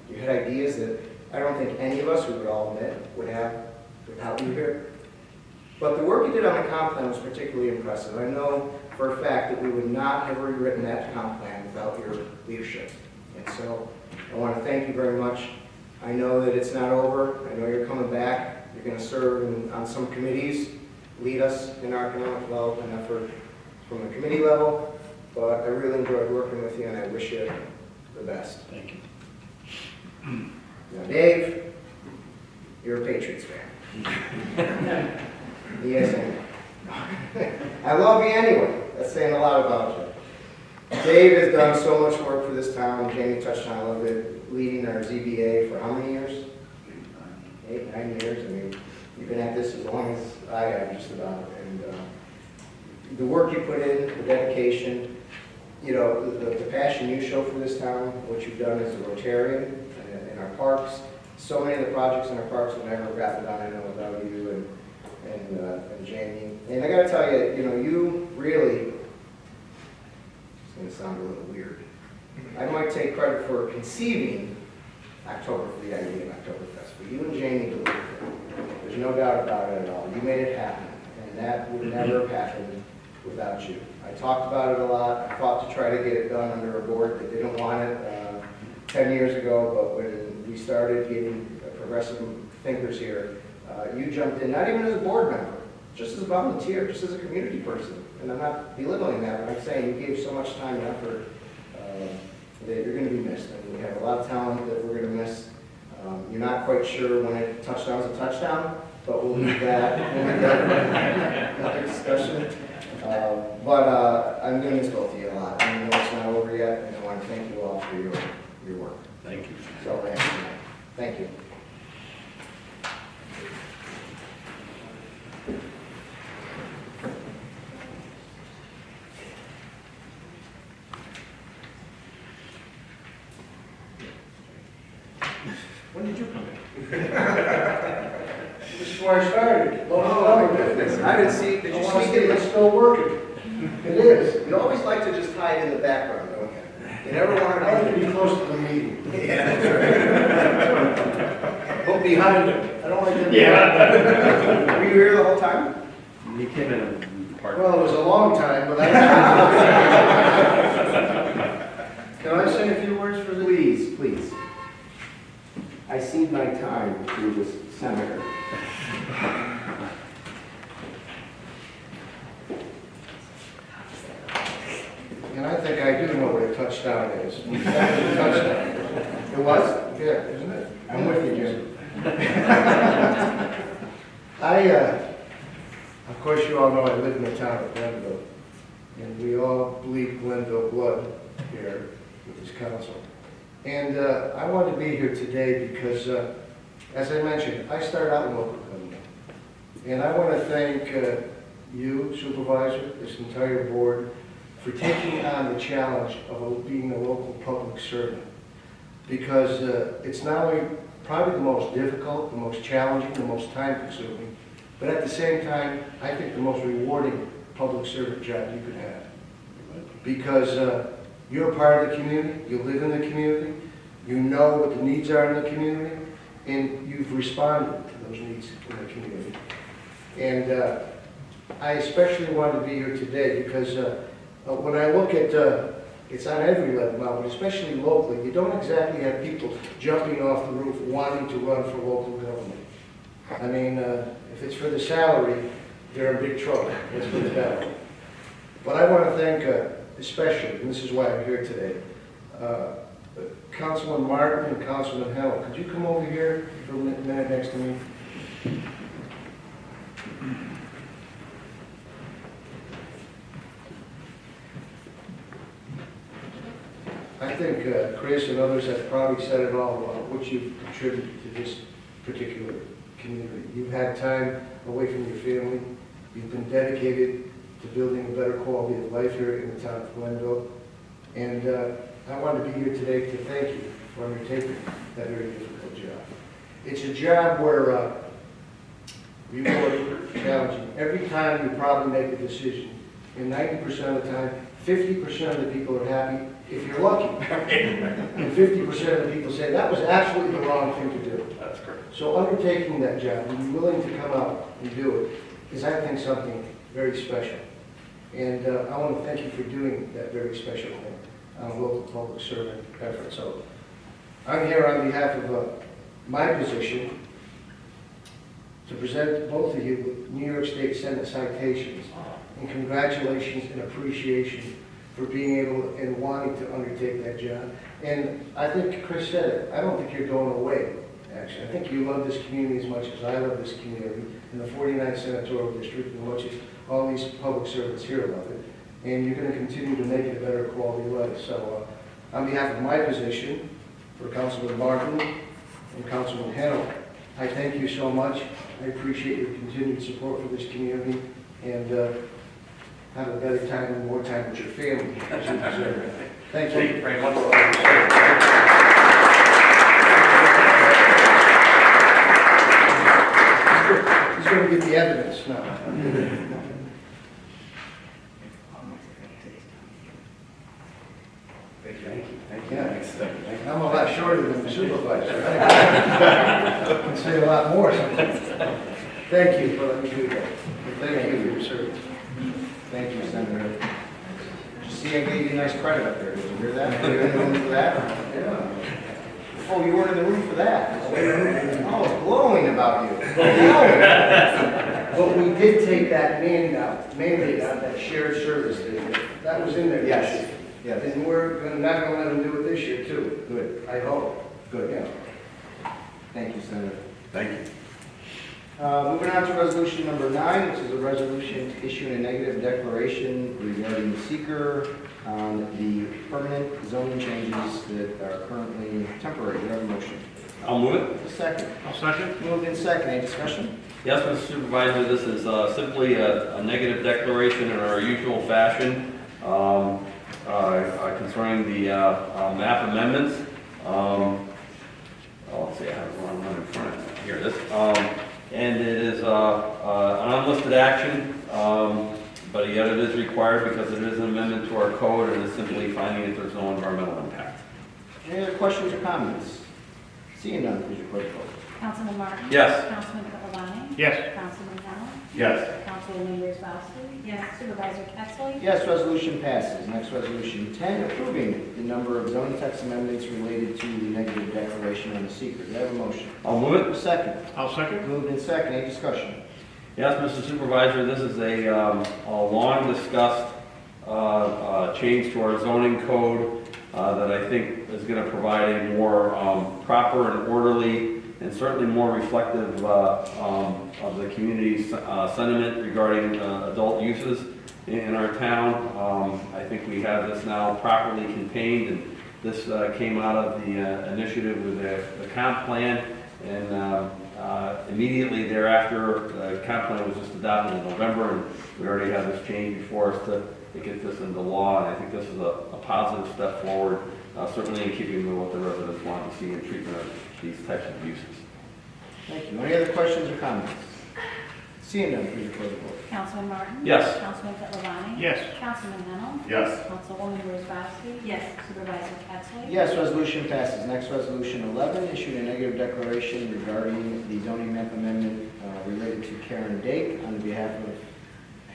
You had ideas that I don't think any of us, we would all admit, would have without you here. But the work you did on the comp plan was particularly impressive. I know for a fact that we would not have rewritten that comp plan without your leadership. And so I want to thank you very much. I know that it's not over. I know you're coming back. You're going to serve on some committees, lead us in our economic development effort from the committee level. But I really enjoyed working with you, and I wish you the best. Thank you. Now, Dave, you're a Patriots fan. Yes, I love you anyway. That's saying a lot about you. Dave has done so much work for this town. Jamie touched on a little bit, leading our ZBA for how many years? 8, 9 years. I mean, you've been at this as long as I have, just about. And the work you put in, the dedication, you know, the passion you show for this town, what you've done as a Rotarian in our parks. So many of the projects in our parks would never have gotten done, I know, without you and Jamie. And I got to tell you, you know, you really, it's going to sound a little weird. I might take credit for conceiving October, for the idea of Oktoberfest, but you and Jamie delivered it. There's no doubt about it at all. You made it happen, and that would never have happened without you. I talked about it a lot. I fought to try to get it done under a board that didn't want it 10 years ago, but when we started getting progressive thinkers here, you jumped in, not even as a board member, just as a volunteer, just as a community person. And I'm not belittling that, but I'm saying you gave so much time and effort that you're going to be missed. And we have a lot of talent that we're going to miss. You're not quite sure when a touchdown is a touchdown, but we'll leave that another discussion. But I'm going to miss both of you a lot. I know it's not over yet, and I want to thank you all for your work. Thank you. So, thank you. When did you come in? This is where I started. I didn't see, did you sneak in? It's still working. It is. You always like to just hide in the background, don't you? You never want to be close to the meeting. Yeah, that's right. Go behind it. I don't like to be behind. Were you here the whole time? You came in and parked. Well, it was a long time, but I... Can I say a few words for the... Please, please. I cede my time to this senator. And I think I do know what a touchdown is. That was a touchdown. It was? Yeah, isn't it? I'm with you, Jim. Of course, you all know I live in the town of Glenville, and we all bleed Glenville blood here with this council. And I wanted to be here today because, as I mentioned, I started out in local government. And I want to thank you, Supervisor, this entire board, for taking on the challenge of being a local public servant. Because it's not only probably the most difficult, the most challenging, the most time-consuming, but at the same time, I think the most rewarding public servant job you could have. Because you're a part of the community, you live in the community, you know what the needs are in the community, and you've responded to those needs in the community. And I especially wanted to be here today because when I look at, it's on every level now, but especially locally, you don't exactly have people jumping off the roof wanting to run for local government. I mean, if it's for the salary, they're in big trouble. Let's put it that way. But I want to thank especially, and this is why I'm here today, Councilman Martin and Councilman Hell. Could you come over here for a minute next to me? I think Chris and others have probably said it all about what you've contributed to this particular community. You've had time away from your family. You've been dedicated to building a better quality of life here in the town of Glenville. And I wanted to be here today to thank you for undertaking that very difficult job. It's a job where you work challenging. Every time you probably make a decision, and 90% of the time, 50% of the people are happy, if you're lucky. And 50% of the people say, that was absolutely the wrong thing to do. That's correct. So undertaking that job, and being willing to come out and do it, is, I think, something very special. And I want to thank you for doing that very special thing on a local public servant effort. So I'm here on behalf of my position to present both of you with New York State Senate citations and congratulations and appreciation for being able and wanting to undertake that job. And I think Chris said it, I don't think you're going away, actually. I think you love this community as much as I love this community in the 49th Senatorial District, as much as all these public servants here love it. And you're going to continue to make it a better quality life. So on behalf of my position, for Councilman Martin and Councilman Hennel, I thank you so much. I appreciate your continued support for this community, and have a better time and more time with your family, as you deserve. Thank you. Thank you very much. He's going to get the evidence now. Thank you. Yeah. I'm a lot shorter than the supervisor. I can say a lot more sometimes. Thank you for letting me do that. And thank you for your service. Thank you, Senator. Did you see I gave you a nice credit up there? Did you hear that? Were you in the room for that? Yeah. Oh, you weren't in the room for that? Oh, glowing about you. Glowing. But we did take that mandate out, that shared service thing. That was in there. Yes. Yes. And we're not going to let them do it this year, too. Good. I hope. Good. Yeah. Thank you, Senator. Thank you. Moving on to resolution number 9, which is a resolution issuing a negative declaration regarding the seeker on the permanent zoning changes that are currently temporary. Do you have a motion? I'll move it. A second. I'll second. Moved in second. Any discussion? Yes, Mr. Supervisor, this is simply a negative declaration in our usual fashion concerning the map amendments. Let's see, I have one in front of me. Here it is. And it is an unlisted action, but yet it is required because it is an amendment to our code and is simply finding that there's no environmental impact. Any other questions or comments? Seeing none, please record the vote. Councilman Martin? Yes. Councilman Catalani? Yes. Councilman Howell? Yes. Councilwoman Wozzowski? Yes. Supervisor Capson? Yes, resolution passes. Next resolution 10, approving the number of zoning text amendments related to the negative declaration on the seeker. Do I have a motion? I'll move it. Second. I'll second. Moved in second. Any discussion? Yes, Mr. Supervisor, this is a long-discussed change to our zoning code that I think is going to provide a more proper and orderly and certainly more reflective of the community's sentiment regarding adult uses in our town. I think we have this now properly contained, and this came out of the initiative with the comp plan, and immediately thereafter, the comp plan was just adopted in November, and we already have this change before us to get this into law, and I think this is a positive step forward, certainly in keeping with what the residents want to see in treatment of these types of uses. Thank you. Any other questions or comments? Seeing none, please record the vote. Councilman Martin? Yes. Councilman Catalani? Yes. Councilman Hennel? Yes. Councilwoman Wozzowski? Yes. Supervisor Capson? Yes, resolution passes. Next, resolution 11, issuing a negative declaration regarding the zoning map amendment related to Karen Dake on behalf of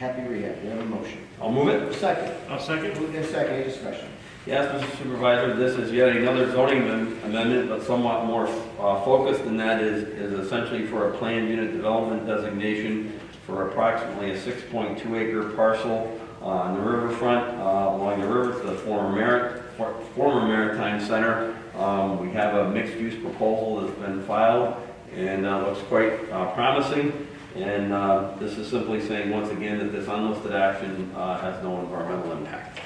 Happy Rehab. Do you have a motion? I'll move it. Second. I'll second. Moved in second, any discussion? Yes, Mr. Supervisor, this is yet another zoning amendment, but somewhat more focused, and that is essentially for a planned unit development designation for approximately a 6.2 acre parcel on the riverfront along the river to the former Maritime Center. We have a mixed-use proposal that's been filed and looks quite promising. And this is simply saying, once again, that this unlisted action has no environmental impact.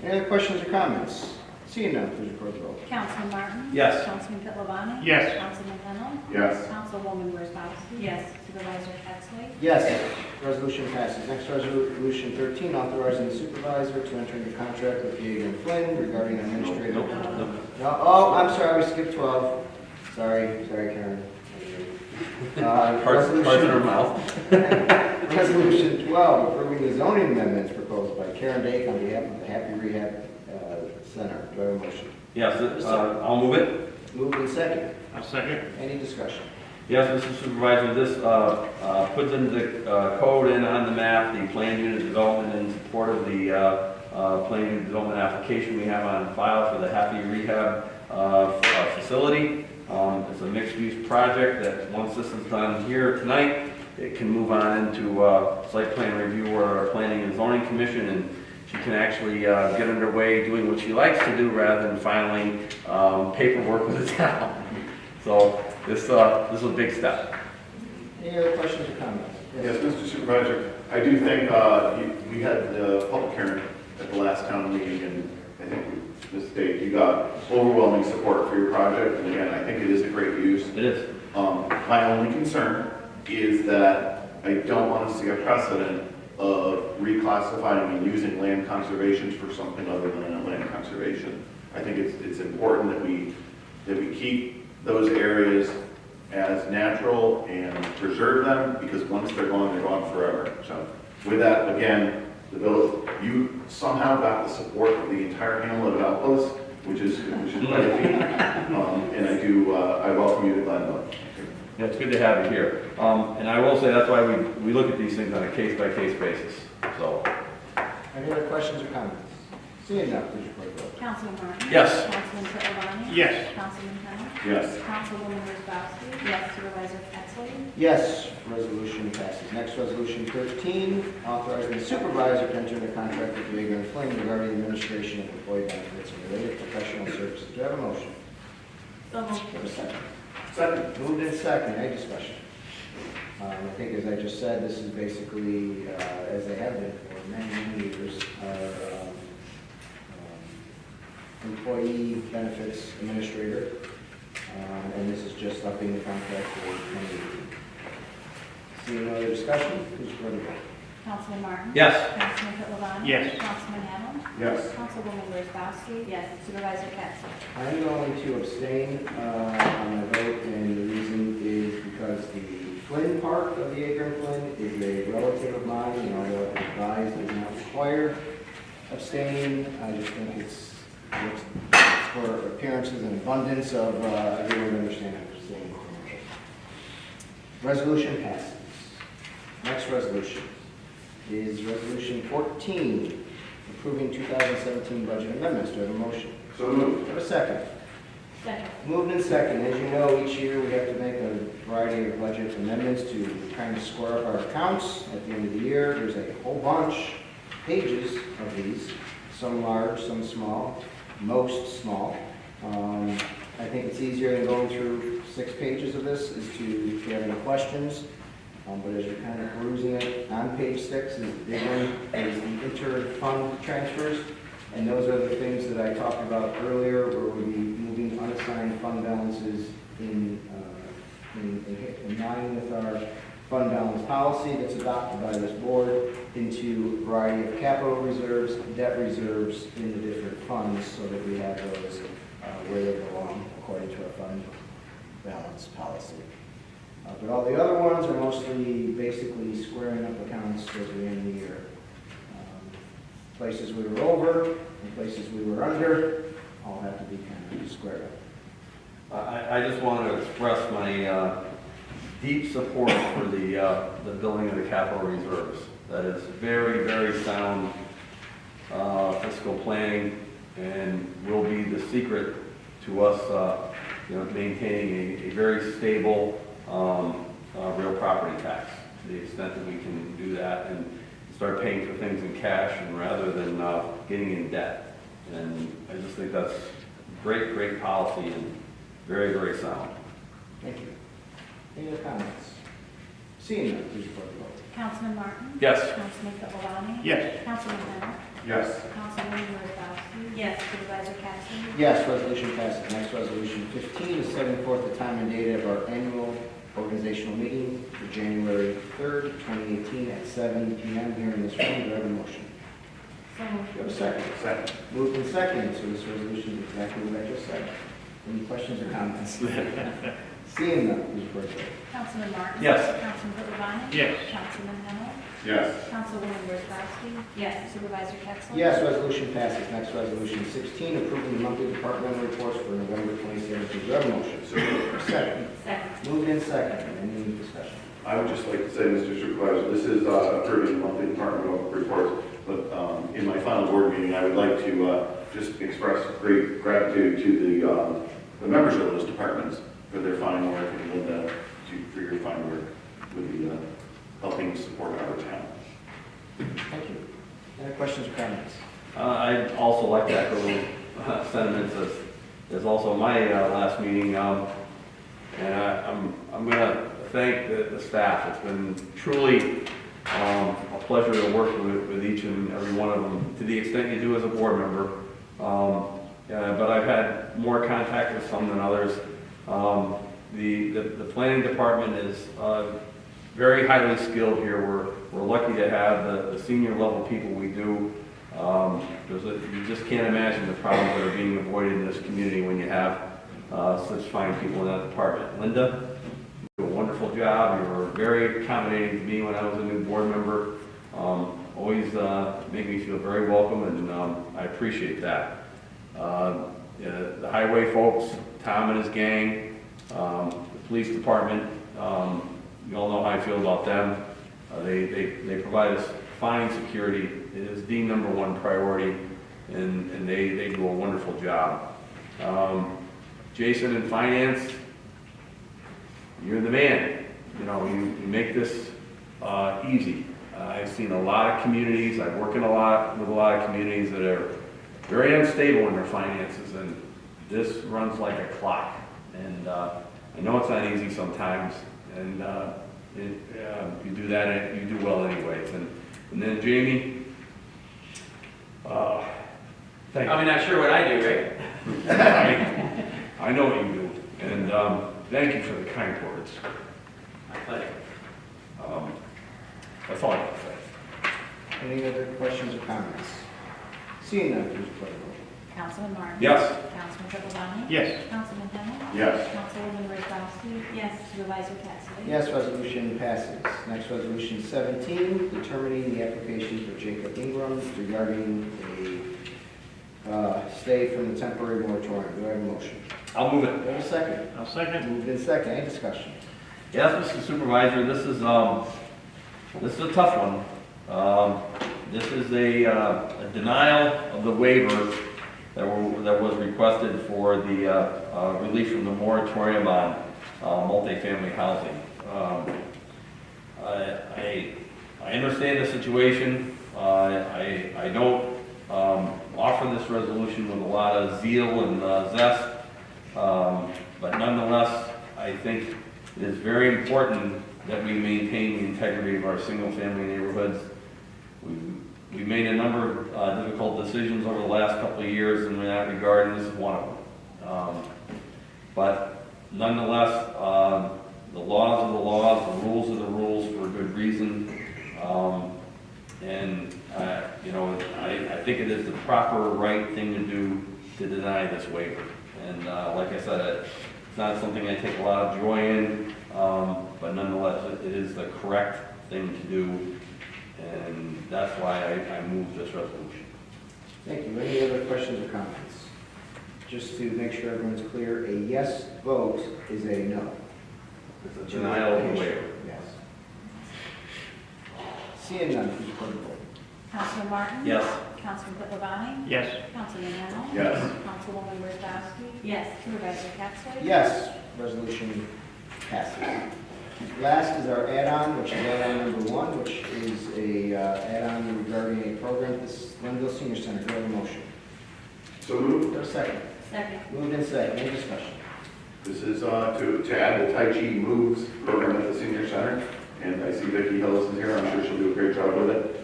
Any other questions or comments? Seeing none, please record the roll. Councilman Martin? Yes. Councilman Pittavani? Yes. Councilman Fennel? Yes. Councilwoman Wozzachowski? Yes. Supervisor Pettsley? Yes, resolution passes. Next, resolution 13, authorizing the supervisor to enter into contract with Yeager and Flynn regarding administrative... Nope. No, oh, I'm sorry, we skipped 12. Sorry, Karen. Parts in her mouth. Resolution 12, approving the zoning amendments proposed by Karen Dake on behalf of the Happy Rehab Center. Do I have a motion? Yes, I'll move it. Moved in second. I'll second. Any discussion? Yes, Mr. Supervisor, this puts into the code and on the map the planned unit development in support of the planned unit development application we have on file for the Happy Rehab facility. It's a mixed-use project that once this is done here tonight, it can move on into site plan review or our planning and zoning commission, and she can actually get underway doing what she likes to do rather than filing paperwork with the town. So this is a big step. Any other questions or comments? Yes, Mr. Supervisor, I do think we had the public hearing at the last town meeting, and I think Ms. Dave, you got overwhelming support for your project, and again, I think it is a great use. It is. My only concern is that I don't want to see a precedent of reclassifying and using land conservation for something other than a land conservation. I think it's important that we keep those areas as natural and preserve them, because once they're gone forever. So with that, again, the village, you somehow got the support of the entire hamlet of Alpos, which is quite a feat. And I welcome you to Glenville. Yeah, it's good to have you here. And I will say that's why we look at these things on a case-by-case basis. So, Any other questions or comments? Seeing none, please record the roll. Councilman Martin? Yes. Councilman Pittavani? Yes. Councilman Fennel? Yes. Councilwoman Wozzachowski? Yes. Supervisor Pettsley? Yes, resolution passes. Next, resolution 13, authorizing the supervisor to enter into contract with Yeager and Flynn regarding administration of employee benefits and related professional services. Do I have a motion? So moved. Do I have a second? Second. Moved in second. Any discussion? I think, as I just said, this is basically, as they have been for many years, our employee benefits administrator. And this is just upping the contract for 2018. Seeing no other discussion, please record the roll. Councilman Martin? yes. Councilman Pittavani? Yes. Councilman Hamel? Yes. Councilwoman Wozzachowski? Yes. Supervisor Pettsley? I'm going to abstain on the vote, and the reason is because the Flynn part of the Yeager and Flynn is a relative of mine, and although it advised does not require abstaining, I just think it's for appearances and abundance of everyone understanding. Abstaining. Resolution passes. Next resolution is resolution 14, approving 2017 budget amendments. Do I have a motion? So moved. Do I have a second? Second. Moved in second. As you know, each year we have to make a variety of budget amendments to kind of square up our accounts at the end of the year. There's a whole bunch, pages of these, some large, some small, most small. I think it's easier than going through 6 pages of this is to, if you have any questions. But as you're kind of perusing it, on page 6 is the big one, is the inter-fund transfers. And those are the things that I talked about earlier, where we'll be moving unassigned fund balances in line with our fund balance policy that's adopted by this board into a variety of capital reserves, debt reserves in the different funds, so that we have those where they belong according to our fund balance policy. But all the other ones are mostly basically squaring up accounts as we end the year. Places we were over and places we were under all have to be kind of squared up. I just want to express my deep support for the building of the capital reserves. that is very, very sound fiscal planning and will be the secret to us, maintaining a very stable real property tax, to the extent that we can do that and start paying for things in cash and rather than getting in debt. And I just think that's great, great policy and very, very sound. Thank you. Any other comments? Seeing none, please report the vote. Councilman Martin? Yes. Councilman Pittavani? Yes. Councilman Henry? Yes. Councilwoman Wozzachowski? Yes. Supervisor Capson? Yes, resolution passes. Next, resolution 15 is setting forth the time and date of our annual organizational meeting for January 3rd, 2018 at 7 p.m. here in this room. Do I have a motion? So moved. Do you have a second? Second. Moved and seconded, so this resolution is exactly what I just said. Any questions or comments? Seeing none, please report the vote. Councilman Martin? Yes. Councilman Pittavani? Yes. Councilman Henry? Yes. Councilwoman Wozzachowski? Yes. Supervisor Capson? Yes, resolution passes. Next, resolution 16, approving the monthly departmental reports for November 2017. Do I have a motion? So moved. Second. Second. Moved in second. Any discussion? I would just like to say, Mr. Supervisor, this is approving the monthly departmental reports, but in my final board meeting, I would like to just express great gratitude to the members of those departments for their fine work, and Linda, for your fine work with the helping support our town. Thank you. Any questions or comments? I'd also like to echo those sentiments as also my last meeting. And I'm going to thank the staff. It's been truly a pleasure to work with each and every one of them, to the extent you do as a board member. But I've had more contact with some than others. The planning department is very highly skilled here. We're lucky to have the senior level people we do. You just can't imagine the problems that are being avoided in this community when you have such fine people in that department. Linda, you do a wonderful job. You were very accommodating to me when I was a new board member. Always make me feel very welcome, and I appreciate that. The highway folks, Tom and his gang, the police department, you all know how I feel about them. They provide us fine security. It is the #1 priority, and they do a wonderful job. Jason in finance, you're the man. You make this easy. I've seen a lot of communities. I work with a lot of communities that are very unstable in their finances, and this runs like a clock. And I know it's not easy sometimes, and you do that, and you do well anyways. And then Jamie, thank you. Probably not sure what I do, right? I know what you do, and thank you for the kind words. My pleasure. That's all I can say. Any other questions or comments? Seeing none, please report the vote. Councilman Martin? Yes. Councilman Pittavani? Yes. Councilman Henry? Yes. Councilwoman Wozzachowski? Yes. Supervisor Capson? Yes, resolution passes. Next, resolution 17, determining the application for Jacob Ingram regarding a stay from the temporary moratorium. Do I have a motion? I'll move Do it. I have a second? I'll second. Moved in second. Any discussion? Yes, Mr. Supervisor, this is a tough one. This is a denial of the waiver that was requested for the relief from the moratorium on multifamily housing. I understand the situation. I don't offer this resolution with a lot of zeal and zest, but nonetheless, I think it is very important that we maintain the integrity of our single-family neighborhoods. We've made a number of difficult decisions over the last couple of years in that regard, and this is one of them. But nonetheless, the laws are the laws, the rules are the rules for a good reason. I think it is the proper, right thing to do to deny this waiver. And like I said, it's not something I take a lot of joy in, but nonetheless, it is the correct thing to do. And that's why I moved this resolution. Thank you. Any other questions or comments? Just to make sure everyone's clear, a yes vote is a no. It's a denial of the waiver. Yes. Seeing none, please record the vote. Councilman Martin? Yes. Councilman Pipavani? Yes. Councilman Hamel? Yes. Councilwoman Wozzachowski? Yes. Supervisor Capson? Yes, resolution passes. Last is our add-on, which is add-on number 1, which is a add-on regarding a program at the Glenville Senior Center. Do I have a motion? So moved. Do I have a second? Second. Moved and second. Any discussion? This is to add the Tai Chi Moves program at the senior center, and I see Vicki Hillis is here. I'm sure she'll do a great job with it.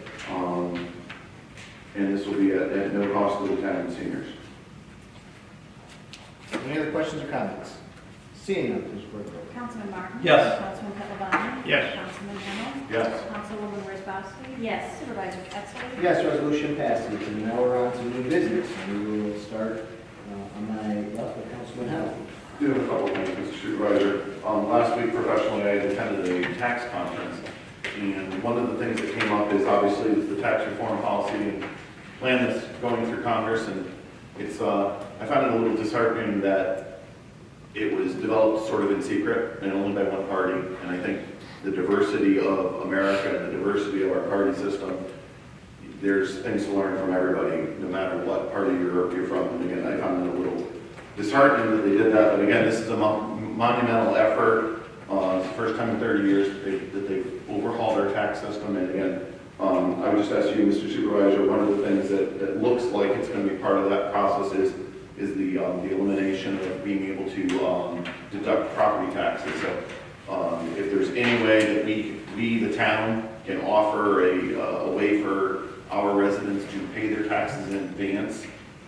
And this will be at no cost to the town and seniors. Any other questions or comments? Seeing none, please record the vote. Councilman Martin? Yes. Councilman Pipavani? Yes. Councilman Hamel? Yes. Councilwoman Wozzachowski? Yes. Supervisor Capson? Yes, resolution passes. And now we're on to new business. We will start on my left with Councilman Howell. Do have a couple things, Mr. Supervisor. Last week professionally, I attended a tax conference, and one of the things that came up is obviously the tax reform policy and plan that's going through Congress, and it's, I found it a little disheartening that it was developed sort of in secret and only by one party, and I think the diversity of America and the diversity of our party system, there's things to learn from everybody, no matter what party you're from, and again, I found it a little disheartening that they did that, but again, this is a monumental effort. It's the first time in 30 years that they've overhauled our tax system, and again, I would just ask you, Mr. Supervisor, one of the things that looks like it's going to be part of that process is the elimination of being able to deduct property taxes. So if there's any way that we the town, can offer a way for our residents to pay their taxes in advance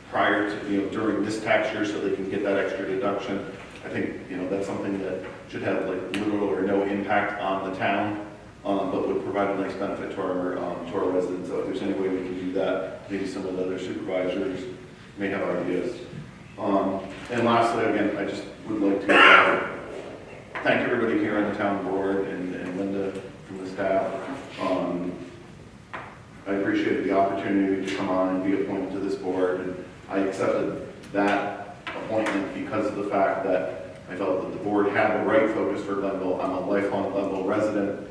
prior to, during this tax year so they can get that extra deduction, I think, that's something that should have like little or no impact on the town, but would provide a nice benefit to our residents. So if there's any way we can do that, maybe some of the other supervisors may have ideas. And lastly, again, I just would like to thank everybody here on the town board and Linda from the staff. I appreciated the opportunity to come on and be appointed to this board, and I accepted that appointment because of the fact that I felt that the board had the right focus for Glenville. I'm a lifelong Glenville resident.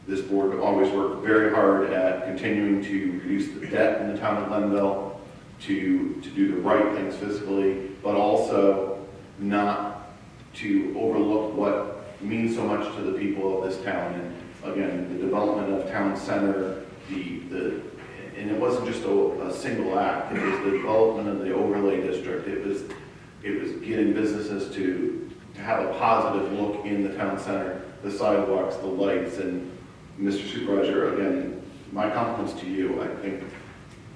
This board always worked very hard at continuing to reduce the debt in the town of Glenville, to do the right things fiscally, but also not to overlook what means so much to the people of this town. And again, the development of town center, and it wasn't just a single act, it was the development of the overlay district. It was getting businesses to have a positive look in the town center, the sidewalks, the lights, and Mr. Supervisor, again, my compliments to you. I think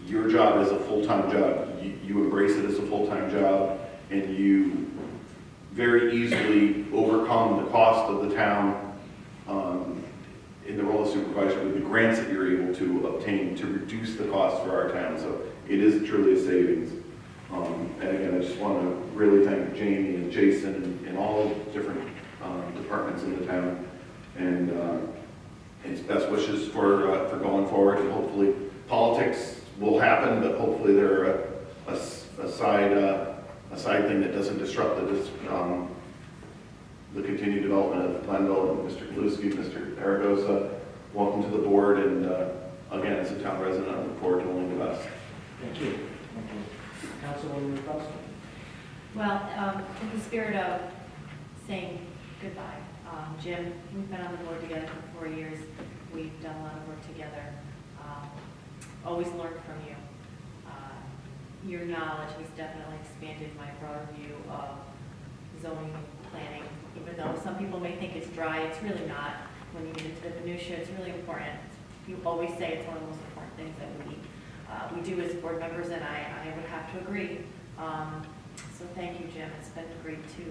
your job is a full-time job. You embrace it as a full-time job, and you very easily overcome the cost of the town in the role of supervisor with the grants that you're able to obtain to reduce the cost for our town. So it is truly a savings. And again, I just want to really thank Jamie and Jason and all the different departments in the town. And it's best wishes for going forward. And hopefully politics will happen, but hopefully they're a side thing that doesn't disrupt the continued development of Glenville. And Mr. Kaluski, Mr. Aragosa, welcome to the board. And again, as a town resident, I look forward to only the best. Thank you. Thank you. Councilwoman Wozzachowski. Well, in the spirit of saying goodbye, Jim, we've been on the board together for 4 years. We've done a lot of work together. Always learned from you. Your knowledge has definitely expanded my broader view of zoning planning. Even though some people may think it's dry, it's really not. When you get into the minutiae, it's really important. You always say it's one of the most important things that we do as board members, and I would have to agree. So thank you, Jim. It's been great to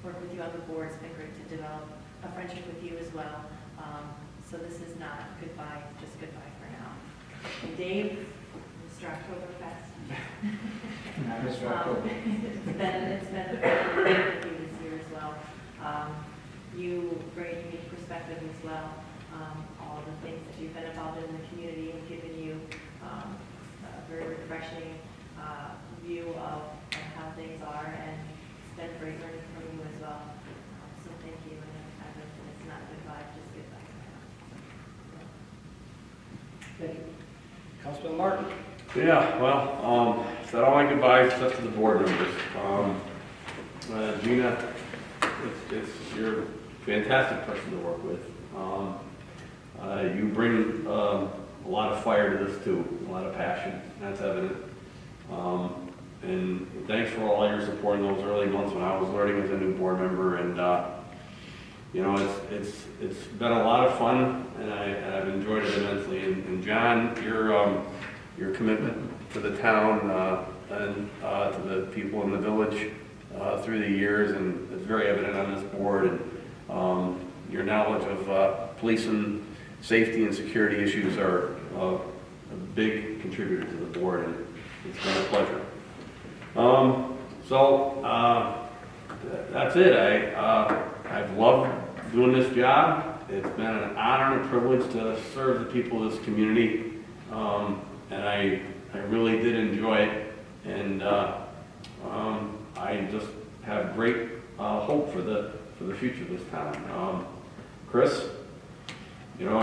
work with you on the board. It's been great to develop a friendship with you as well. So this is not goodbye, just goodbye for now. And Dave, Mr. Oktoberfest. Not Mr. October. It's been a pleasure with you this year as well. You bring a unique perspective as well. All the things that you've been involved in the community have given you a very refreshing view of how things are, and it's been great learning from you as well. So thank you, and I mentioned it's not goodbye, just goodbye. Okay. Councilman Martin? Yeah, well, said all my goodbyes except to the board members. Gina, you're a fantastic person to work with. You bring a lot of fire to this too, a lot of passion, that's evident. And thanks for all your support in those early months when I was learning as a new board member. And you know, it's been a lot of fun, and I've enjoyed it immensely. And John, your commitment to the town and to the people in the village through the years, and it's very evident on this board. And your knowledge of police and safety and security issues are a big contributor to the board, and it's been a pleasure. That's it. I've loved doing this job. It's been an honor and a privilege to serve the people of this community, and I really did enjoy it. And I just have great hope for the future of this town. Chris, you know,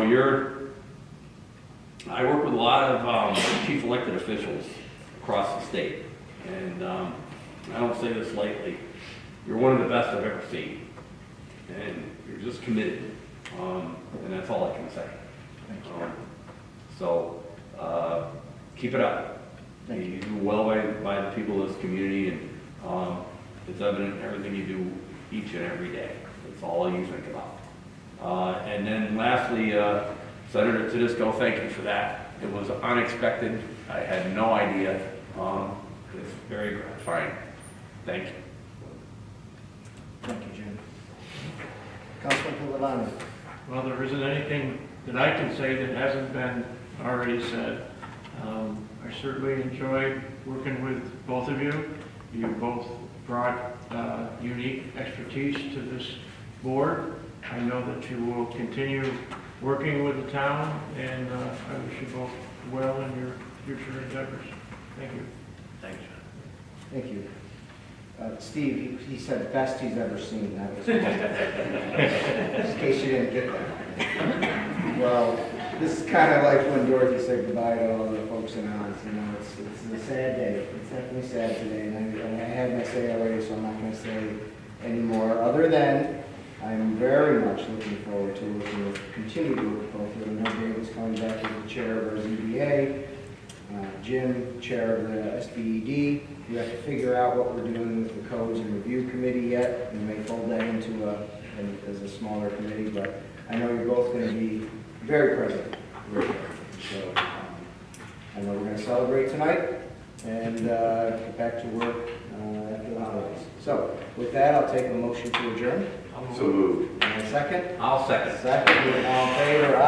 I work with a lot of chief elected officials across the state, and I don't say this lightly. You're one of the best I've ever seen, and you're just committed, and that's all I can say. Thank you. Keep it up. You do well by the people of this community, and it's evident in everything you do each and every day. It's all you think about. And then lastly, Senator Tedisco, thank you for that. It was unexpected. I had no idea. It's very gratifying. Thank you. Thank you, Jim. Councilman Palavano? Well, there isn't anything that I can say that hasn't been already said. I certainly enjoyed working with both of you. You both brought unique expertise to this board. I know that you will continue working with the town, and I wish you both well in your future endeavors. Thank you. Thanks. Thank you. Steve, he said best he's ever seen. That was in case you didn't get that. Well, this is kind of like when Dorothy said goodbye to all the folks in Oz. You know, it's a sad day. It's definitely sad today, and I had my say already, so I'm not going to say anymore. Other than I'm very much looking forward to continue to work with both of you. I know David's coming back as the chair of our ZBA. Jim, chair of the SBED. We have to figure out what we're doing with the codes and review committee yet. We may fold that into as a smaller committee, but I know you're both going to be very present. So I know we're going to celebrate tonight and get back to work after the holidays. So with that, I'll take a motion to adjourn. So moved. And a second? I'll second. Second, all in favor? Aye.